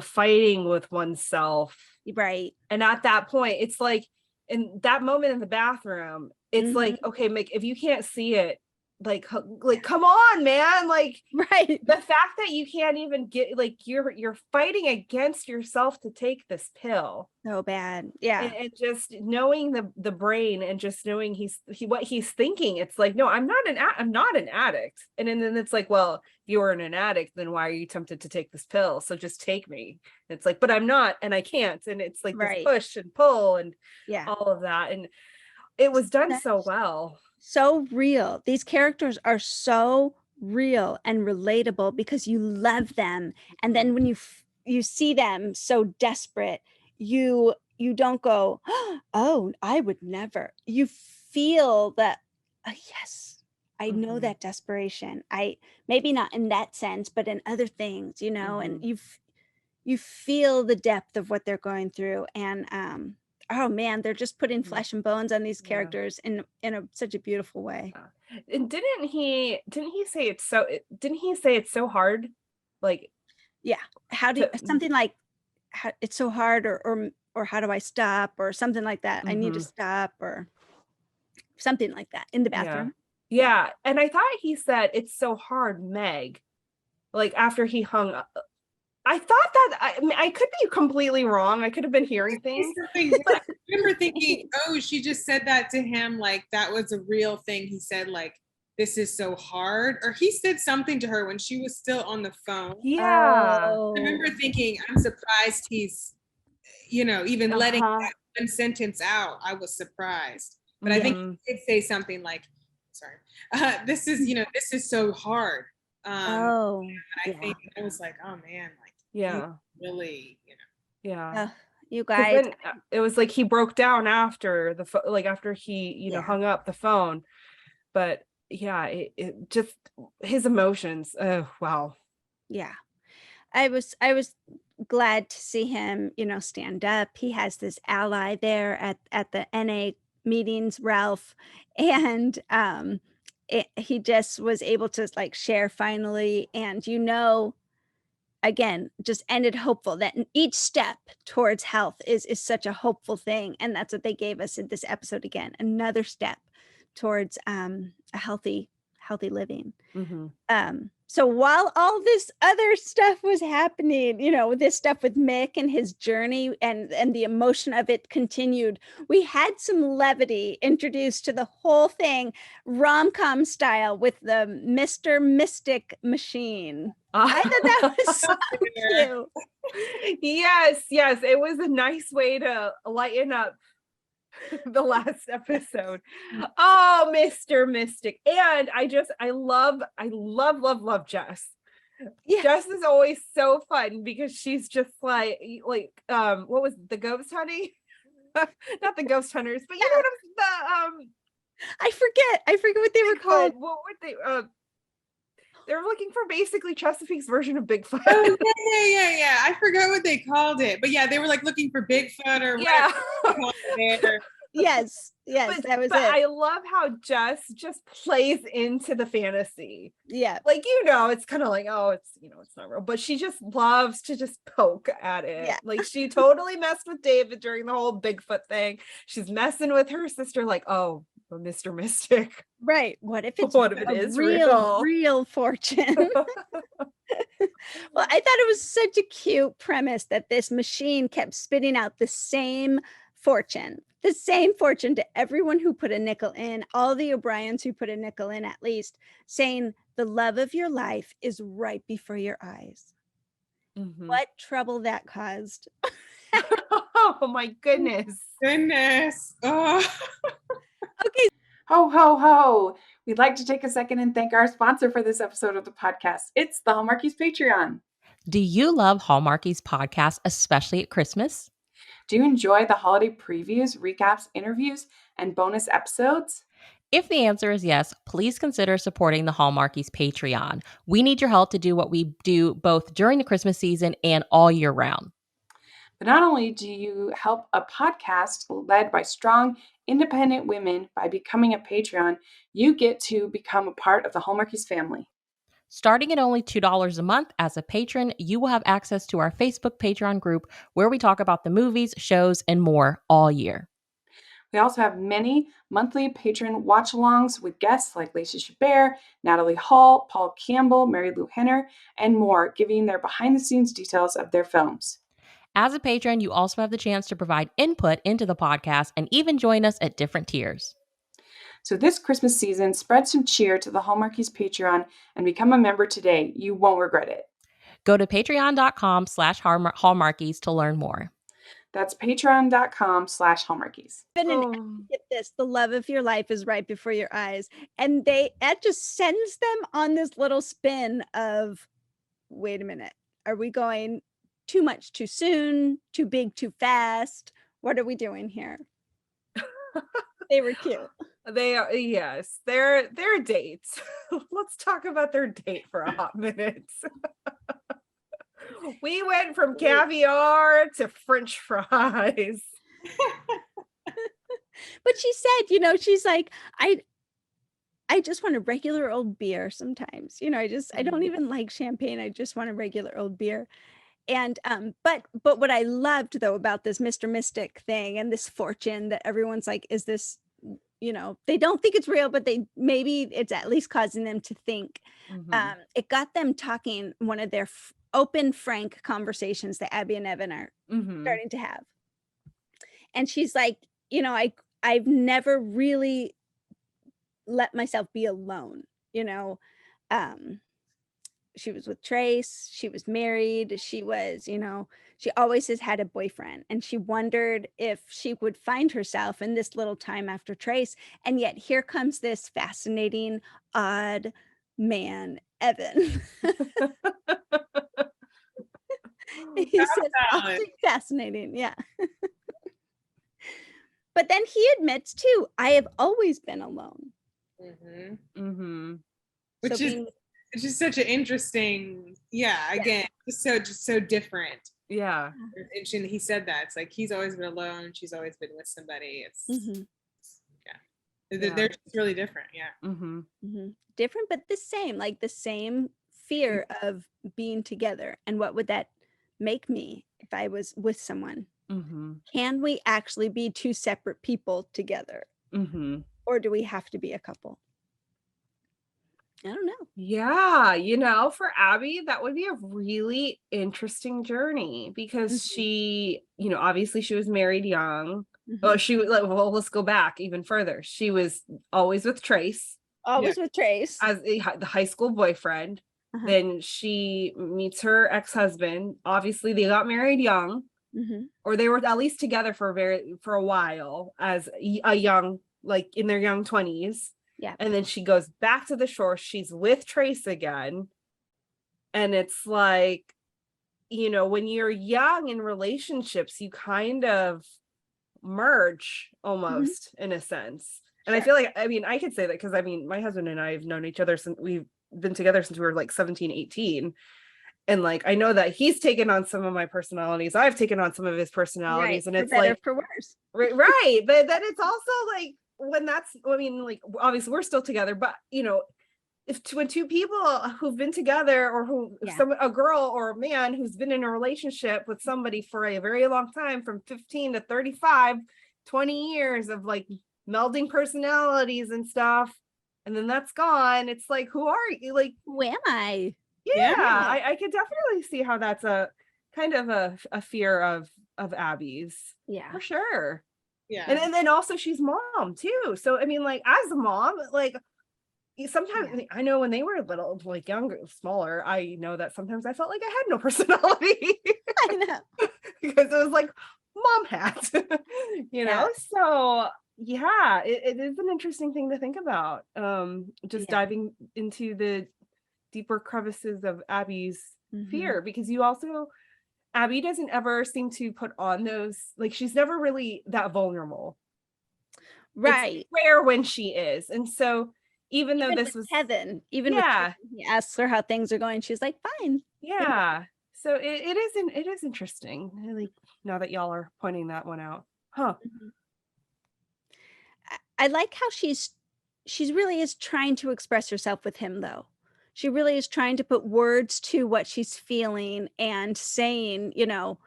fighting with oneself. Right. And at that point, it's like in that moment in the bathroom, it's like, okay, Mick, if you can't see it, like come on, man. Like Right. the fact that you can't even get, like, you're fighting against yourself to take this pill. So bad. Yeah. And just knowing the brain, and just knowing what he's thinking, it's like, no, I'm not an addict. And then it's like, well, if you weren't an addict, then why are you tempted to take this pill? So just take me. And it's like, but I'm not, and I can't. And it's like Right. this push and pull and Yeah. all of that. And it was done so well. So real. These characters are so real and relatable because you love them, and then when you see them so desperate, you don't go, oh, I would never. You feel that, yes, I know that desperation. I maybe not in that sense, but in other things, and you feel the depth of what they're going through. And oh man, they're just putting flesh and bones on these characters in such a beautiful way. And didn't he say it's so hard? Like, Yeah. How do something like it's so hard, or how do I stop, or something like that. I need to stop, or something like that in the bathroom. Yeah. And I thought he said it's so hard, Meg. Like after he hung up. I thought that I could be completely wrong. I could have been hearing things. But I remember thinking, oh, she just said that to him, like that was a real thing. He said, like, this is so hard, or he said something to her when she was still on the phone. Yeah. Oh. I remember thinking, I'm surprised he's, even letting that one sentence out. I was surprised, but I think he did say something like, "Sorry, this is so hard." I think I was like, oh man, like, really, Yeah. You guys, then it was like he broke down after after he hung up the phone. But yeah, it just his emotions. Oh wow. Yeah. I was glad to see him, stand up. He has this ally there at the NA meetings, Ralph, and he just was able to like share finally, and again, just ended hopeful that each step towards health is such a hopeful thing, and that's what they gave us in this episode again, another step towards a healthy living. So while all this other stuff was happening, this stuff with Mick and his journey and the emotion of it continued, we had some levity introduced to the whole thing, rom-com style, with the Mr. Mystic machine. I thought that was so cute. Yes, it was a nice way to lighten up the last episode. Oh, Mr. Mystic. And I love Jess. Yes. Jess is always so fun because she's just like what was the ghost hunting? Not the ghost hunters, but you know what I forget what they were called. What were they? They were looking for basically Chesapeake's version of Bigfoot. Oh, yeah. I forgot what they called it. But yeah, they were like looking for Bigfoot or whatever. Yes, that was it. I love how Jess just plays into the fantasy. Yeah. Like, it's kind of like, oh, it's, it's not real. But she just loves to just poke at it. Yeah. Like, she totally messed with David during the whole Bigfoot thing. She's messing with her sister like, oh, Mr. Mystic. Right. What if it is real fortune? Well, I thought it was such a cute premise that this machine kept spitting out the same fortune to everyone who put a nickel in, all the O'Briens who put a nickel in at least, saying the love of your life is right before your eyes. What trouble that caused. Oh my goodness. Oh. Okay. Ho, ho, ho. We'd like to take a second and thank our sponsor for this episode of the podcast. It's the Hallmarkies Patreon. Do you love Hallmarkies podcast, especially at Christmas? Do you enjoy the holiday previews, recaps, interviews, and bonus episodes? If the answer is yes, please consider supporting the Hallmarkies Patreon. We need your help to do what we do both during the Christmas season and all year round. But not only do you help a podcast led by strong, independent women by becoming a Patreon, you get to become a part of the Hallmarkies family. Starting at only $2 a month as a patron, you will have access to our Facebook Patreon group where we talk about the movies, shows, and more all year. We also have many monthly patron watch-alongs with guests like Lacey Chabert, Natalie Hall, Paul Campbell, Mary Lou Henner, and more, giving their behind-the-scenes details of their films. As a patron, you also have the chance to provide input into the podcast and even join us at different tiers. So this Christmas season, spread some cheer to the Hallmarkies Patreon and become a member today. You won't regret it. Go to patreon.com/Hallmarkies to learn more. That's patreon.com/Hallmarkies. Get this, the love of your life is right before your eyes. And it just sends them on this little spin of, wait a minute, are we going too much too soon, too big too fast? What are we doing here? They were cute. They are, yes, they're dates. Let's talk about their date for a hot minute. We went from caviar to French fries. But she said, she's like, I just want a regular old beer sometimes. I don't even like champagne. I just want a regular old beer. And but what I loved though about this Mr. Mystic thing and this fortune that everyone's like, is this, they don't think it's real, but maybe it's at least causing them to think. It got them talking, one of their open, frank conversations that Abby and Evan are starting to have. And she's like, I've never really let myself be alone. She was with Trace, she was married, she was, she always has had a boyfriend, and she wondered if she would find herself in this little time after Trace. And yet here comes this fascinating, odd man, Evan. He says something fascinating. Yeah. But then he admits too, I have always been alone. Which is just such an interesting, again, just so different. Yeah. And he said that. It's like he's always been alone, she's always been with somebody. It's they're just really different. Different, but the same, like the same fear of being together. And what would that make me if I was with someone? Can we actually be two separate people together? Or do we have to be a couple? I don't know. Yeah, for Abby, that would be a really interesting journey because she, obviously she was married young. Oh, she was like, well, let's go back even further. She was always with Trace. Always with Trace. As the high school boyfriend. Then she meets her ex-husband. Obviously, they got married young. Or they were at least together for a while as a young, like in their young 20s. Yeah. And then she goes back to the shore. She's with Trace again. And it's like, when you're young in relationships, you kind of merge almost in a sense. And I feel like, I could say that because my husband and I have known each other since we've been together since we were like 17, 18. And like, I know that he's taken on some of my personalities. I've taken on some of his personalities, and it's for better, like for worse. Right. But then it's also like when obviously we're still together, but when two people who've been together or a girl or a man who's been in a relationship with somebody for a very long time, from 15 to 35, 20 years of like melding personalities and stuff, and then that's gone. It's like, who are you? Like, who am I? I could definitely see how that's a kind of a fear of Abby's. Yeah, for sure. Yeah. And then also she's mom too. So like as a mom, like sometimes I know when they were little, like younger, smaller, I know that sometimes I felt like I had no personality. I know. Because it was like mom hat. So it is an interesting thing to think about. Just diving into the deeper crevices of Abby's fear, because you also Abby doesn't ever seem to put on those, like, she's never really that vulnerable. Right. It's rare when she is. And so even though Even this with was Kevin, even with yeah, Kevin, he asks her how things are going. She's like, fine. yeah. So it is interesting. Like, now that y'all are pointing that one out. Huh. I like how she's really is trying to express herself with him, though. She really is trying to put words to what she's feeling and saying, you know,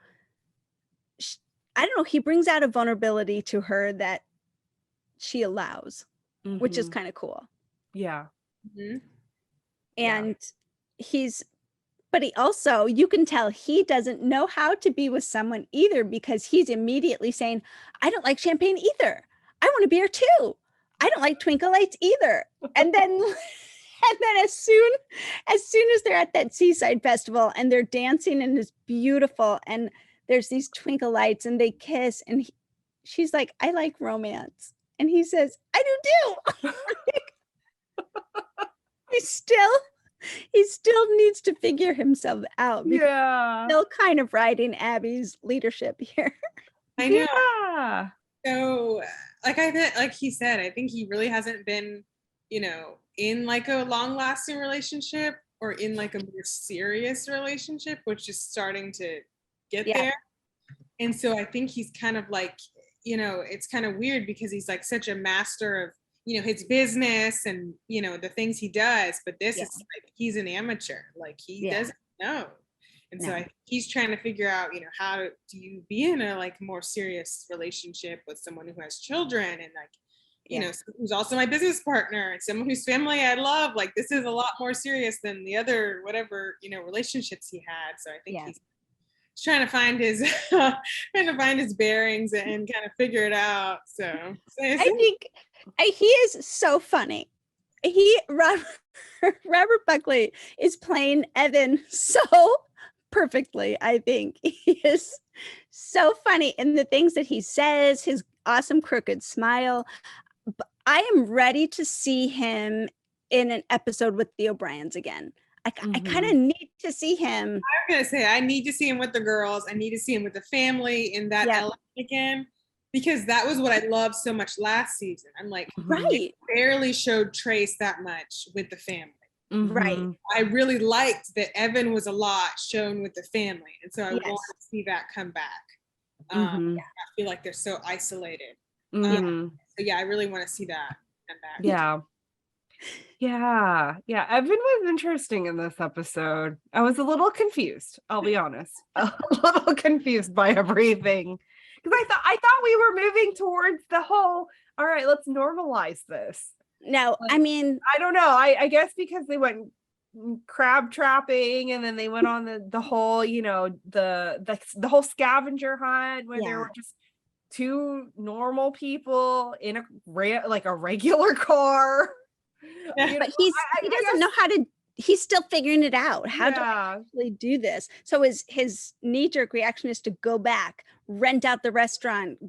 I don't know, he brings out a vulnerability to her that she allows, which is Mhm. kind of cool. Yeah. Mhm. And but he also, you can tell he doesn't know how to be with someone either, because he's immediately saying, I don't like champagne either. I want a beer too. I don't like twinkle lights either. And then and then as soon as they're at that seaside festival and they're dancing and it's beautiful and there's these twinkle lights and they kiss and she's like, I like romance. And he says, I do too. He still needs to figure himself out. Yeah. Still kind of riding Abby's leadership here. I know. Yeah. So, like he said, I think he really hasn't been, in like a long-lasting relationship or in like a more serious relationship, which is starting to get there. And so I think he's kind of like, it's kind of weird because he's like such a master of, his business and, the things he does, but this is like, he's an amateur, like he doesn't know. And so I think he's trying to figure out, how do you be in a like more serious relationship with someone who has children and like, who's also my business partner and someone whose family I love. Like this is a lot more serious than the other whatever, relationships he had. So I think he's trying to find his bearings and kind of figure it out. So I think he is so funny. Robert Buckley is playing Evan so perfectly. I think he is so funny in the things that he says, his awesome crooked smile. I am ready to see him in an episode with the O'Briens again. I kind of need to see him. I'm gonna say I need to see him with the girls. I need to see him with the family in that element again, because that was what I loved so much last season. I'm like, they barely showed Trace that much with the family. Right. I really liked that Evan was a lot shown with the family, and so I want to see that come back. I feel like they're so isolated. So I really want to see that come back. Yeah. Evan was interesting in this episode. I was a little confused, I'll be honest. A little confused by everything. Because I thought we were moving towards the whole, all right, let's normalize this. No, I mean, I don't know. I guess because they went crab trapping and then they went on the whole, the whole scavenger hunt where there were just two normal people in a regular car. But he doesn't know how to, he's still figuring it out. How do I actually do this? So his knee-jerk reaction is to go back, rent out the restaurant,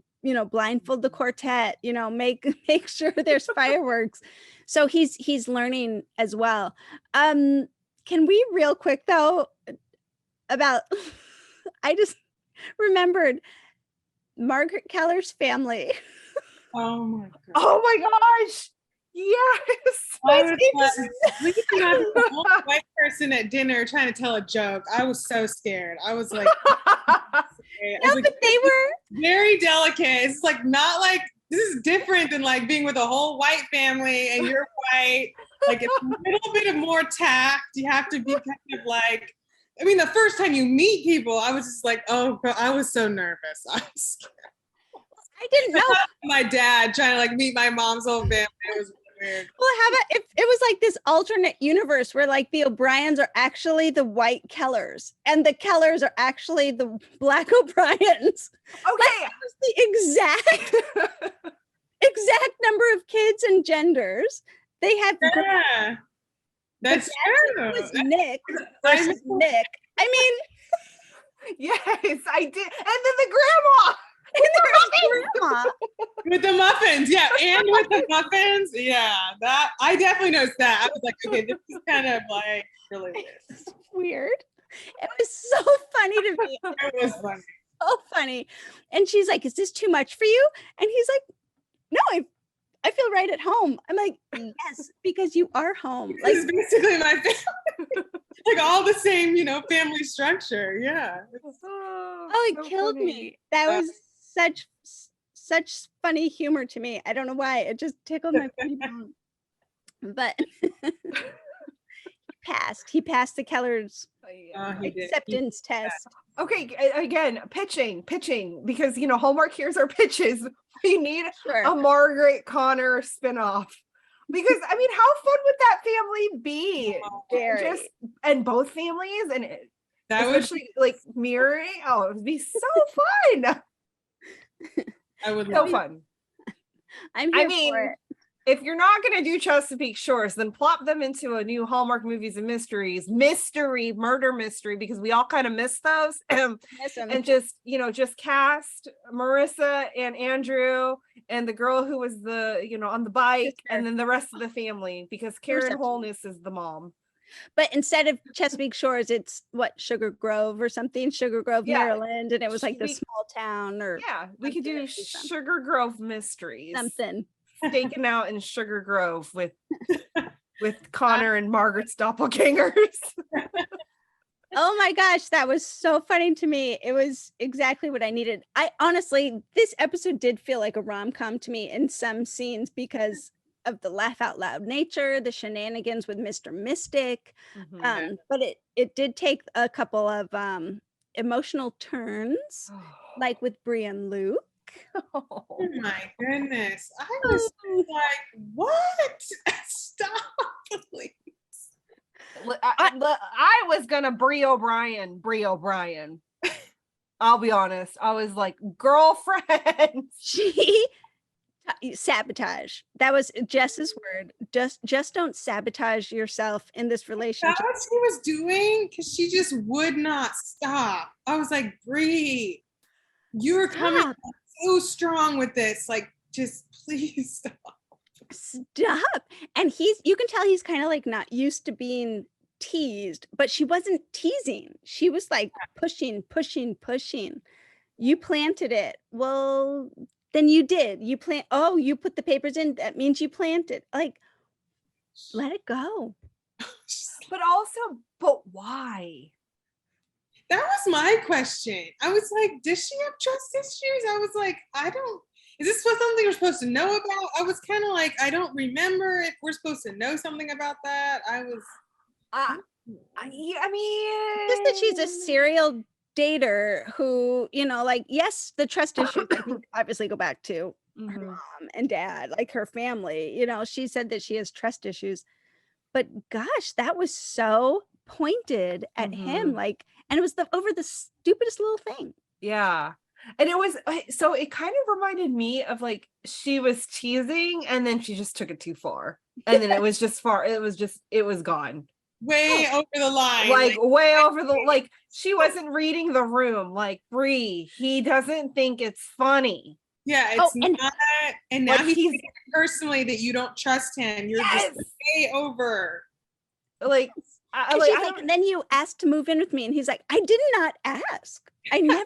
blindfold the quartet, make sure there's fireworks. So he's learning as well. Can we real quick though about I just remembered Margaret Keller's family. Oh my god. Oh my gosh. Yes. I was a white person at dinner trying to tell a joke. I was so scared. I was like, but they were very delicate. It's like not like this is different than like being with a whole white family and you're white. Like it's a little bit of more tact. You have to be kind of like, I mean, the first time you meet people, I was just like, oh, I was so nervous. I was scared. I didn't know. My dad trying to like meet my mom's whole family. It was weird. Well, how about if it was like this alternate universe where like the O'Briens are actually the white Kellers and the Kellers are actually the black O'Briens? Okay. That was the exact number of kids and genders. They have that's true. Was Nick versus Nick. I mean, yes, I did. And then the grandma. With the muffins, and with the muffins, that I definitely noticed that. I was like, okay, this is kind of like really weird. It was so funny to me. It was funny. So funny. And she's like, is this too much for you? And he's like, no, I feel right at home. I'm like, yes, because you are home. Like, This is basically my family. Like all the same, family structure. Yeah. oh, it so killed funny. me. That was such funny humor to me. I don't know why. It just tickled my funny bone. But he passed the Keller's He did. acceptance test. Okay, again, pitching, because Hallmark here's our pitches. We need Sure. a Margaret Connor spinoff. Because I mean, how fun would that family be? Very. And both families, and That would especially like mirroring. Oh, it would be so fun. I would So love it. fun. I'm here I mean, for it. if you're not going to do Chesapeake Shores, then plop them into a new Hallmark Movies and Mysteries murder mystery, because we all kind of miss those. Miss 'em. And just cast Marissa and Andrew and the girl who was on the bike, Sister. and then the rest of the family, because Karen Reception. Holness is the mom. But instead of Chesapeake Shores, it's Sugar Grove or something, Sugar Grove, Yeah. Maryland, and it was like the We- small town or Yeah, we could do something. Sugar Grove Mysteries. something. Staking out in Sugar Grove with Connor and Margaret's doppelgangers. Oh my gosh, that was so funny to me. It was exactly what I needed. I honestly, this episode did feel like a rom-com to me in some scenes because of the laugh out loud nature, the shenanigans with Mr. Mystic. But it did take a couple of emotional turns, like with Bree and Luke. Oh my goodness. I was like, what? Stop, please. I was gonna Bree O'Brien. I'll be honest. I was like, girlfriend. She sabotage. That was Jess's word. Just don't sabotage yourself in this relationship. That's what she was doing, because she just would not stop. I was like, Bree, you were coming Stop. so strong with this. Like, just please stop. And you can tell he's kind of like not used to being teased, but she wasn't teasing. She was like pushing. You planted it. Well, then you did. You put the papers in. That means you planted. Like, let it go. But why? That was my question. I was like, does she have trust issues? I was like, is this something we're supposed to know about? I was kind of like, I don't remember if we're supposed to know something about that. I mean, Just that she's a serial dater who, yes, the trust issues I think obviously go back to her mom and dad, like her family. She said that she has trust issues, but gosh, that was so pointed at him, like, and it was over the stupidest little thing. Yeah. And it was, so it kind of reminded me of like, she was teasing and then she just took it too far. And then it was gone. way over the line. Like way over like she wasn't reading the room. Like, Bree, he doesn't think it's funny. Yeah, it's not. And now Like, he's taking it personally that you don't trust him. You're just way over. Like, and she's like, and then you asked to move in with me, and he's like, I did not ask. I never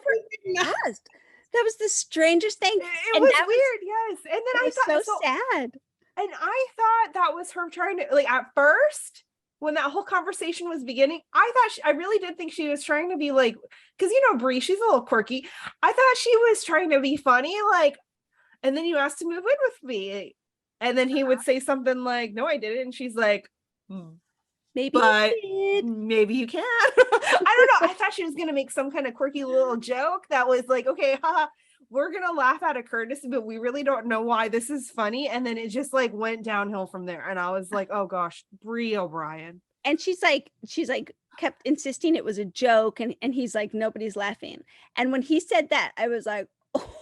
asked. That was the strangest thing. It was weird, yes. And then I thought so sad. And I thought that was her trying to, like, at first, when that whole conversation was beginning, I really did think she was trying to be like, because Bree, she's a little quirky. I thought she was trying to be funny, like, and then you asked to move in with me, and then he would say something like, "No, I didn't," and she's like, Maybe you can. I don't know. I thought she was gonna make some kind of quirky little joke that was like, okay, haha, we're gonna laugh out of courtesy, but we really don't know why this is funny. And then it just like went downhill from there. And I was like, oh gosh, Bree O'Brien. And she's like kept insisting it was a joke, and he's like, nobody's laughing. And when he said that, I was like, oh,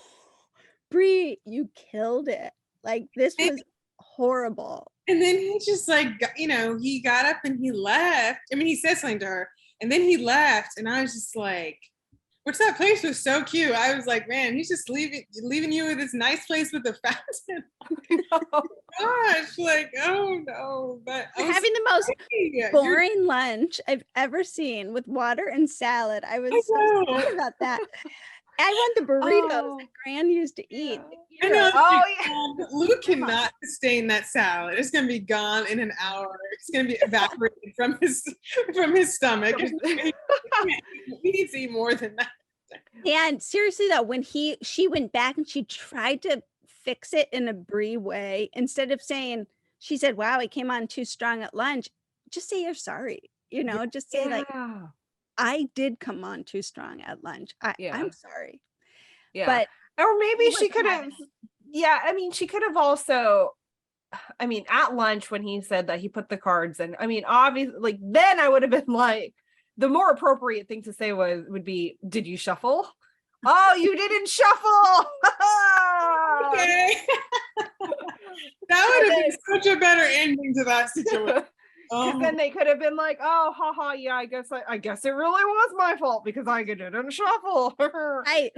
Bree, you killed it. Like, this was horrible. And then he just like, he got up and he left. I mean, he said something to her and then he left. And I was just like, Which that place was so cute. I was like, man, he's just leaving you with this nice place with a fountain. Gosh, like, oh no. But having the most boring lunch I've ever seen with water and salad. I was so sad about that. I want the burritos that Gran used to eat. I know. Oh, yeah. Luke cannot sustain that salad. It's gonna be gone in an hour. It's gonna be evaporated from his stomach. He needs to eat more than that. And seriously though, when she went back and she tried to fix it in a Bree way, instead of saying, she said, wow, it came on too strong at lunch. Just say you're sorry. You know, just say like, I did come on too strong at lunch. I'm sorry. Yeah. But or maybe she could have, I mean, she could have also, I mean, at lunch when he said that he put the cards in, I mean, obviously, like, then I would have been like, the more appropriate thing to say would be, did you shuffle? Oh, you didn't shuffle. Okay. That would have been such a better ending to that situation. Because then they could have been like, oh, haha, yeah, I guess it really was my fault because I didn't shuffle. Right.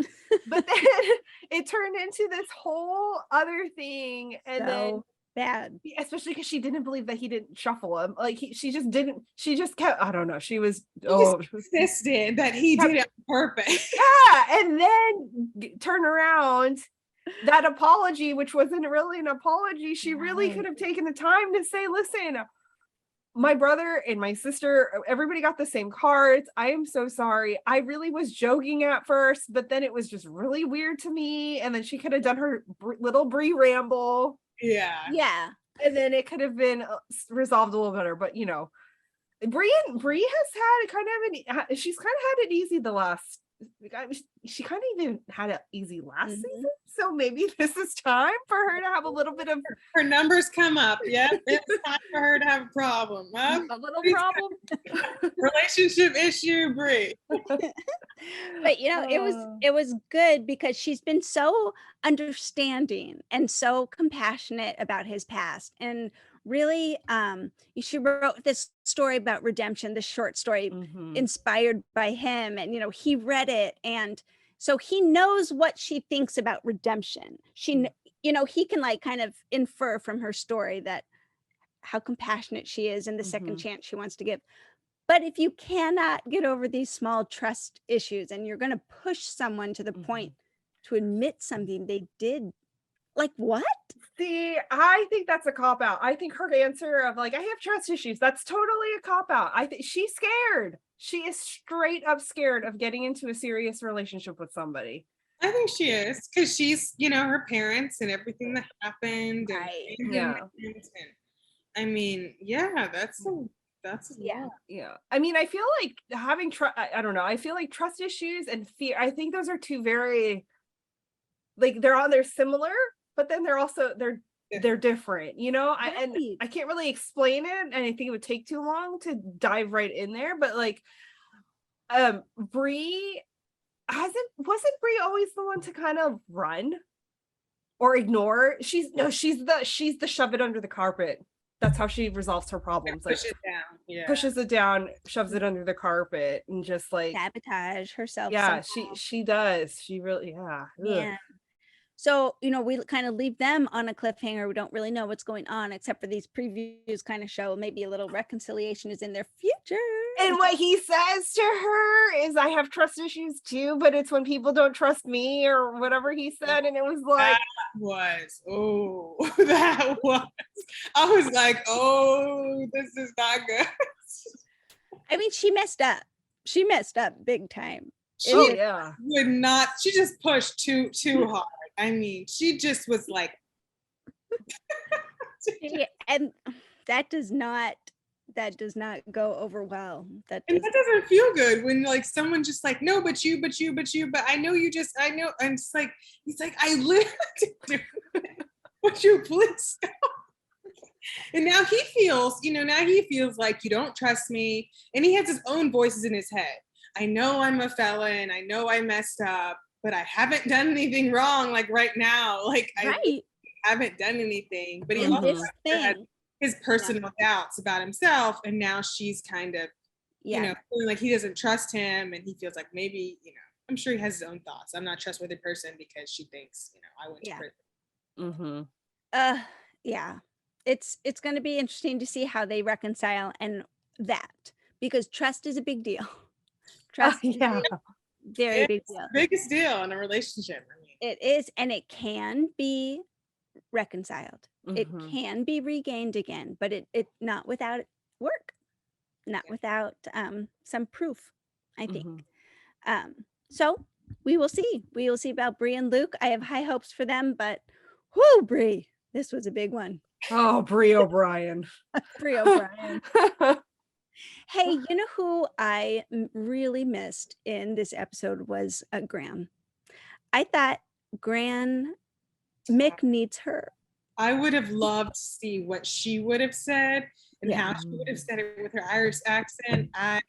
But then it turned into this whole other thing, and then bad, especially because she didn't believe that he didn't shuffle him. Like she just kept, I don't know, she was insisted that he did it on purpose. Yeah, and then turn around. That apology, which wasn't really an apology, she really could have taken the time to say, listen, my brother and my sister, everybody got the same cards. I am so sorry. I really was joking at first, but then it was just really weird to me. And then she could have done her little Bree ramble. Yeah. And then it could have been resolved a little better. But, you know, Bree has had she's kind of had it easy the last, she kind of even had it easy last season. So maybe this is time for her to have a little bit of her numbers come up. Yeah, it's time for her to have a problem. Huh? A little problem. Relationship issue, Bree. But you know, it was good because she's been so understanding and so compassionate about his past, and really she wrote this story about redemption, this short story inspired by him, and you know, he read it, and so he knows what she thinks about redemption. She you know, he can like kind of infer from her story that how compassionate she is and the second chance she wants to give. But if you cannot get over these small trust issues and you're going to push someone to the point to admit something they did, like what? See, I think that's a cop out. I think her answer of like, I have trust issues, that's totally a cop out. I think she's scared. She is straight up scared of getting into a serious relationship with somebody. I think she is, because she's, you know, her parents and everything that happened. Right. And I mean, yeah, that's yeah. I mean, I feel like having I don't know. I feel like trust issues and fear, I think those are two very, like, they're similar, but then they're different, you know. And I can't really explain it, and I think it would take too long to dive right in there. But like, Bree wasn't Bree always the one to kind of run or ignore? She's the shove it under the carpet. That's how she resolves her problems. Push it down. Yeah. Pushes it down, shoves it under the carpet, and just like sabotage herself. Yeah, somehow. she does. She really, yeah. So, you know, we kind of leave them on a cliffhanger. We don't really know what's going on, except for these previews kind of show maybe a little reconciliation is in their future. And what he says to her is, I have trust issues too, but it's when people don't trust me, or whatever he said. And it was like, that was, I was like, oh, this is not good. I mean, she messed up. She messed up big time. She would not, she just pushed too hard. I mean, she just was like, and that does not go over well. That doesn't feel good when like someone just like, no, but you, but I know you just, I know. I'm just like, he's like, I literally did do it. Would you please stop? And now he feels like you don't trust me. And he has his own voices in his head. I know I'm a felon. I know I messed up, but I haven't done anything wrong. Like right now, like I haven't done anything. But he also had his personal doubts about himself, and now she's kind of, you know, feeling like he doesn't trust him, and he feels like maybe, you know. I'm sure he has his own thoughts. I'm not a trustworthy person because she thinks, I went to prison. Yeah, it's going to be interesting to see how they reconcile and that, because trust is a big deal. Trust is a very big deal. Biggest deal in a relationship. I mean, it is, and it can be reconciled. It can be regained again, but it not without work, not without some proof, I think. So we will see. We will see about Bree and Luke. I have high hopes for them, but whoo, Bree, this was a big one. Oh, Bree O'Brien. Bree O'Brien. Hey, you know who I really missed in this episode was Gran. I thought Mick needs her. I would have loved to see what she would have said and how she would have said it with her Irish accent. I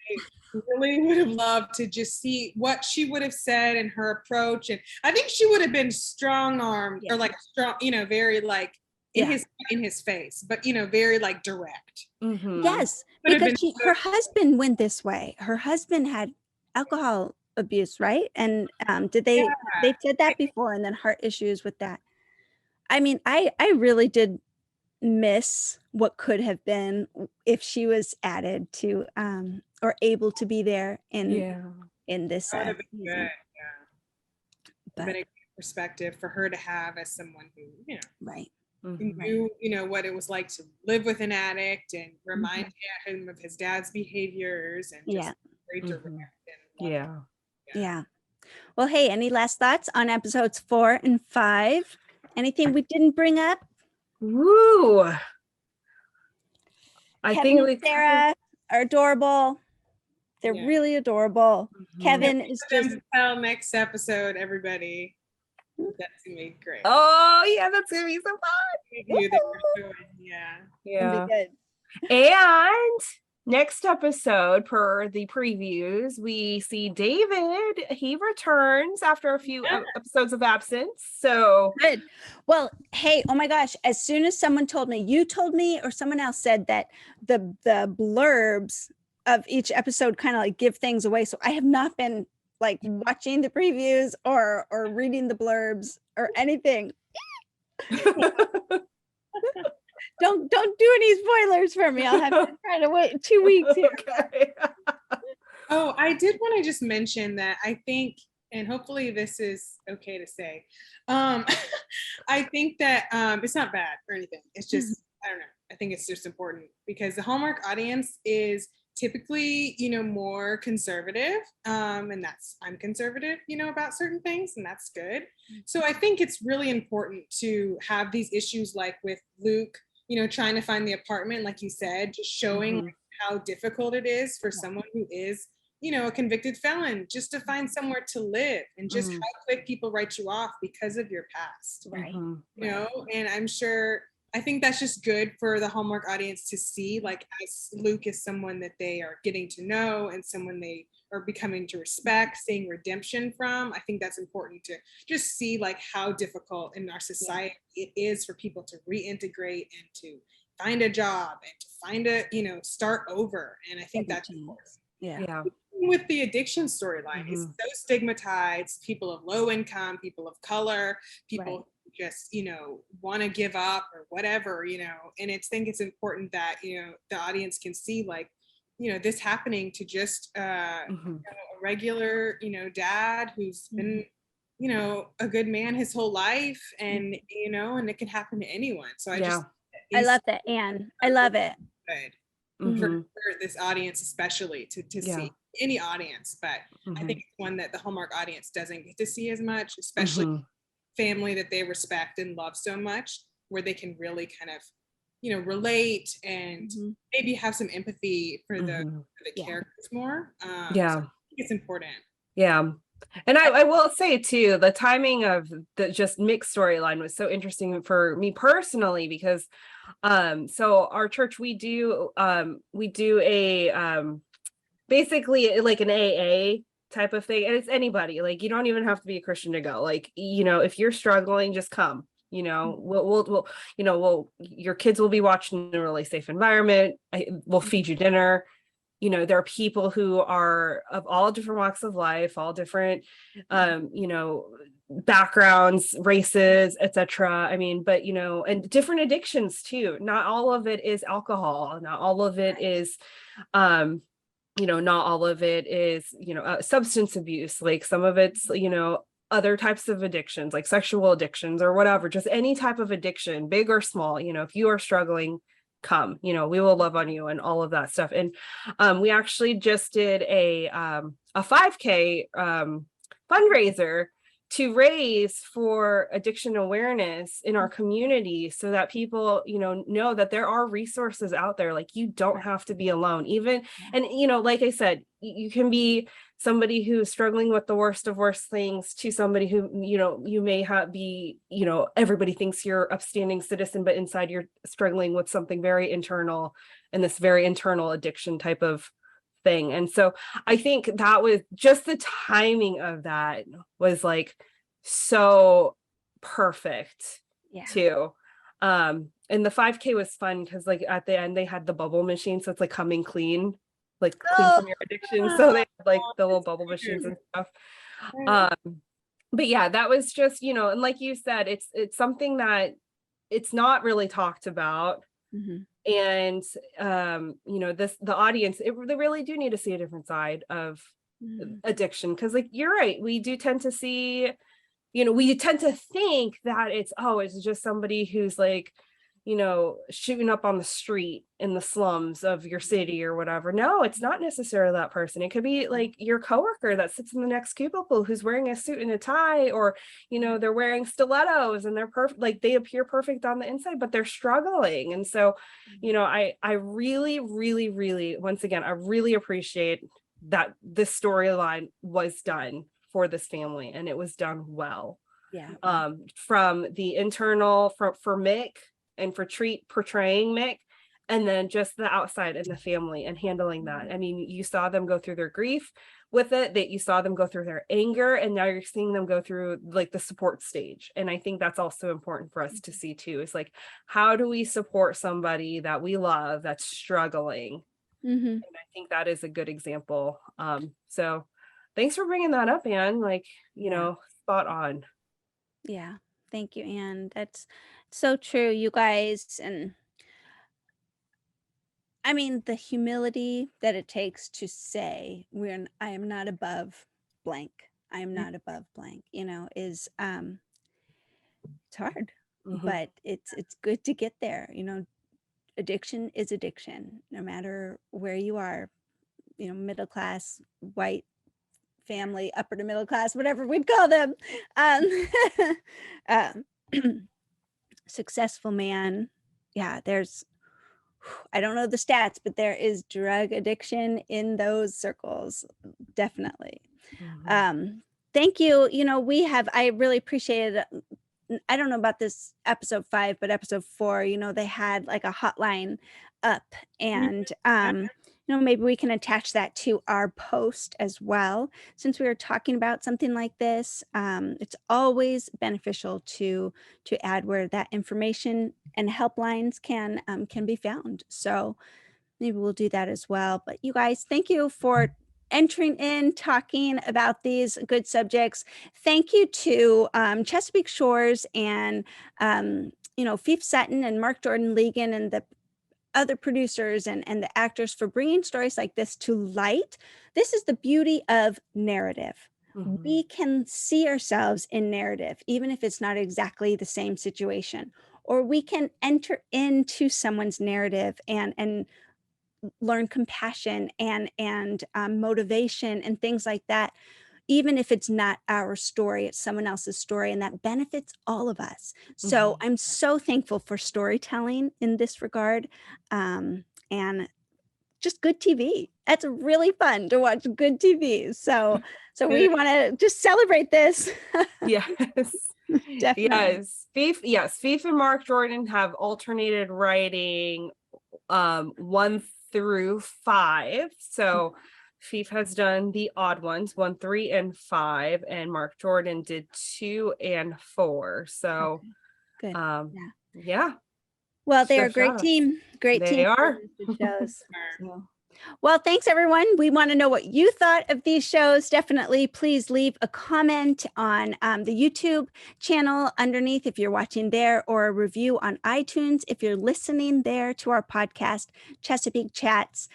really would have loved to just see what she would have said and her approach. And I think she would have been strong-armed or like strong, very like in his face, but very like direct. Yes, because her husband went this way. Her husband had alcohol abuse, right? And they said that before, and then heart issues with that. I mean, I really did miss what could have been if she was added to or able to be there in this season. Good, but a perspective for her to have as someone who right. Knew what it was like to live with an addict and remind him of his dad's behaviors and just very direct and yeah. Well, hey, any last thoughts on episodes 4 and 5? Anything we didn't bring up? Woo! I Kevin think and Sarah are adorable. They're really adorable. Kevin is just next episode, everybody. That's gonna be great. Oh yeah, that's gonna be so fun. Yeah. Good. And next episode, per the previews, we see David. He returns after a few episodes of absence. So good. Well, hey, oh my gosh! As soon as someone told me, you told me, or someone else said that the blurbs of each episode kind of like give things away. So I have not been like watching the previews or reading the blurbs or anything. Don't do any spoilers for me. I'll have to try to wait 2 weeks here. Okay. Oh, I did want to just mention that I think, and hopefully this is okay to say, I think that it's not bad or anything. It's just, I don't know. I think it's just important because the Hallmark audience is typically, more conservative. And I'm conservative, about certain things, and that's good. So I think it's really important to have these issues like with Luke, trying to find the apartment, like you said, just showing how difficult it is for someone who is, a convicted felon, just to find somewhere to live, and just how quick people write you off because of your past. Right. And I'm sure, I think that's just good for the Hallmark audience to see, like, as Luke is someone that they are getting to know and someone they are becoming to respect, seeing redemption from. I think that's important to just see, like, how difficult in our society it is for people to reintegrate and to find a job and to find start over. And I think that's important. Yeah. With the addiction storyline, it's so stigmatized. People of low income, people of color, people just want to give up or whatever, and I think it's important that the audience can see, like, this happening to just a regular dad who's been a good man his whole life, and and it can happen to anyone. So I love that, Anne. I love it. Good for this audience, especially to see, any audience, but I think it's one that the Hallmark audience doesn't get to see as much, especially family that they respect and love so much, where they can really kind of relate and maybe have some empathy for the characters more. So I think it's important. And I will say too, the timing of the just Mick's storyline was so interesting for me personally, because so our church, we do a basically like an AA type of thing, and it's anybody. Like, you don't even have to be a Christian to go. Like, if you're struggling, just come. We'll your kids will be watching in a really safe environment. We'll feed you dinner. you know, there are people who are of all different walks of life, all different, you know, backgrounds, races, etc. I mean, but, you know, and different addictions too. Not all of it is alcohol. Not all of it is, you know, not all of it is, you know, substance abuse. Like some of it's, you know, other types of addictions, like sexual addictions or whatever, just any type of addiction, big or small. You know, if you are struggling, come, you know, we will love on you and all of that stuff. And we actually just did a 5K fundraiser to raise for addiction awareness in our community, so that people, you know that there are resources out there. Like you don't have to be alone, even, and, you know, like I said, you can be somebody who's struggling with the worst of worst things to somebody who, you know, you may be, you know, everybody thinks you're upstanding citizen, but inside you're struggling with something very internal, and this very internal addiction type of thing. And so I think that was just the timing of that was like so perfect too. And the 5K was fun because like at the end they had the bubble machine, so it's like coming clean, like clean from your addiction. So they had like the little bubble machines and stuff. But yeah, that was just, you know, and like you said, it's something that it's not really talked about. And you know, the audience, they really do need to see a different side of addiction, because like you're right, we do tend to see, you know, we tend to think that it's just somebody who's like, you know, shooting up on the street in the slums of your city or whatever. No, it's not necessarily that person. It could be like your coworker that sits in the next cubicle who's wearing a suit and a tie, or, you know, they're wearing stilettos and they're perfect, like they appear perfect on the inside, but they're struggling. And so, you know, I really, really, really, once again, I really appreciate that this storyline was done for this family, and it was done well. From the internal, for Mick, and for portraying Mick, and then just the outside and the family and handling that. I mean, you saw them go through their grief with it, that you saw them go through their anger, and now you're seeing them go through like the support stage. And I think that's also important for us to see too, is like, how do we support somebody that we love that's struggling? And I think that is a good example. So thanks for bringing that up, Ann. Like, you know, spot on. Yeah. Thank you, Ann. That's so true, you guys. And I mean, the humility that it takes to say, I am not above blank. I am not above blank, you know, is it's hard, but it's good to get there. You know, addiction is addiction, no matter where you are, you know, middle class, white, family, upper to middle class, whatever we'd call them. Successful man. Yeah, I don't know the stats, but there is drug addiction in those circles. Definitely. Thank you. You know, I really appreciated, I don't know about this episode 5, but episode 4, you know, they had like a hotline up, and you know, maybe we can attach that to our post as well. Since we were talking about something like this, it's always beneficial to add where that information and helplines can be found. So maybe we'll do that as well. But you guys, thank you for entering in, talking about these good subjects. Thank you to Chesapeake Shores and you know, Fief Sutton and Mark Jordan Legan and the other producers and the actors for bringing stories like this to light. This is the beauty of narrative. We can see ourselves in narrative, even if it's not exactly the same situation, or we can enter into someone's narrative and learn compassion and motivation and things like that, even if it's not our story, it's someone else's story, and that benefits all of us. So I'm so thankful for storytelling in this regard, and just good TV. That's really fun to watch good TV. So we want to just celebrate this. Yes. Definitely. Yes. Fief and Mark Jordan have alternated writing 1 through 5. So Fief has done the odd ones, 1, 3, and 5, and Mark Jordan did 2 and 4. So good. Yeah. Well, they are a So great shout-outs. team. Great They team. are. Good shows. So Well, thanks everyone. We want to know what you thought of these shows. Definitely, please leave a comment on the YouTube channel underneath if you're watching there, or a review on iTunes if you're listening there to our podcast, Chesapeake Chats.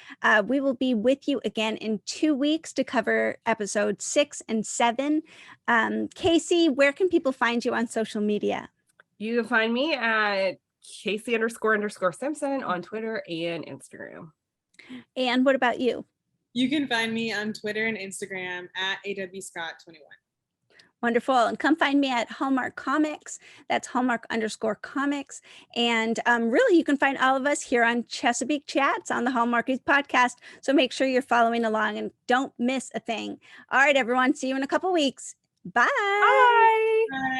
We will be with you again in 2 weeks to cover episodes 6 and 7. Kaycee, where can people find you on social media? You can find me at Kaycee__Simpson on Twitter and Instagram. And what about you? You can find me on Twitter and Instagram at awscott21. Wonderful. And come find me at Hallmark Comics. That's Hallmark_comics. And really, you can find all of us here on Chesapeake Chats on the Hallmarkies podcast. So make sure you're following along and don't miss a thing. All right, everyone. See you in a couple weeks. Bye. Bye. Bye.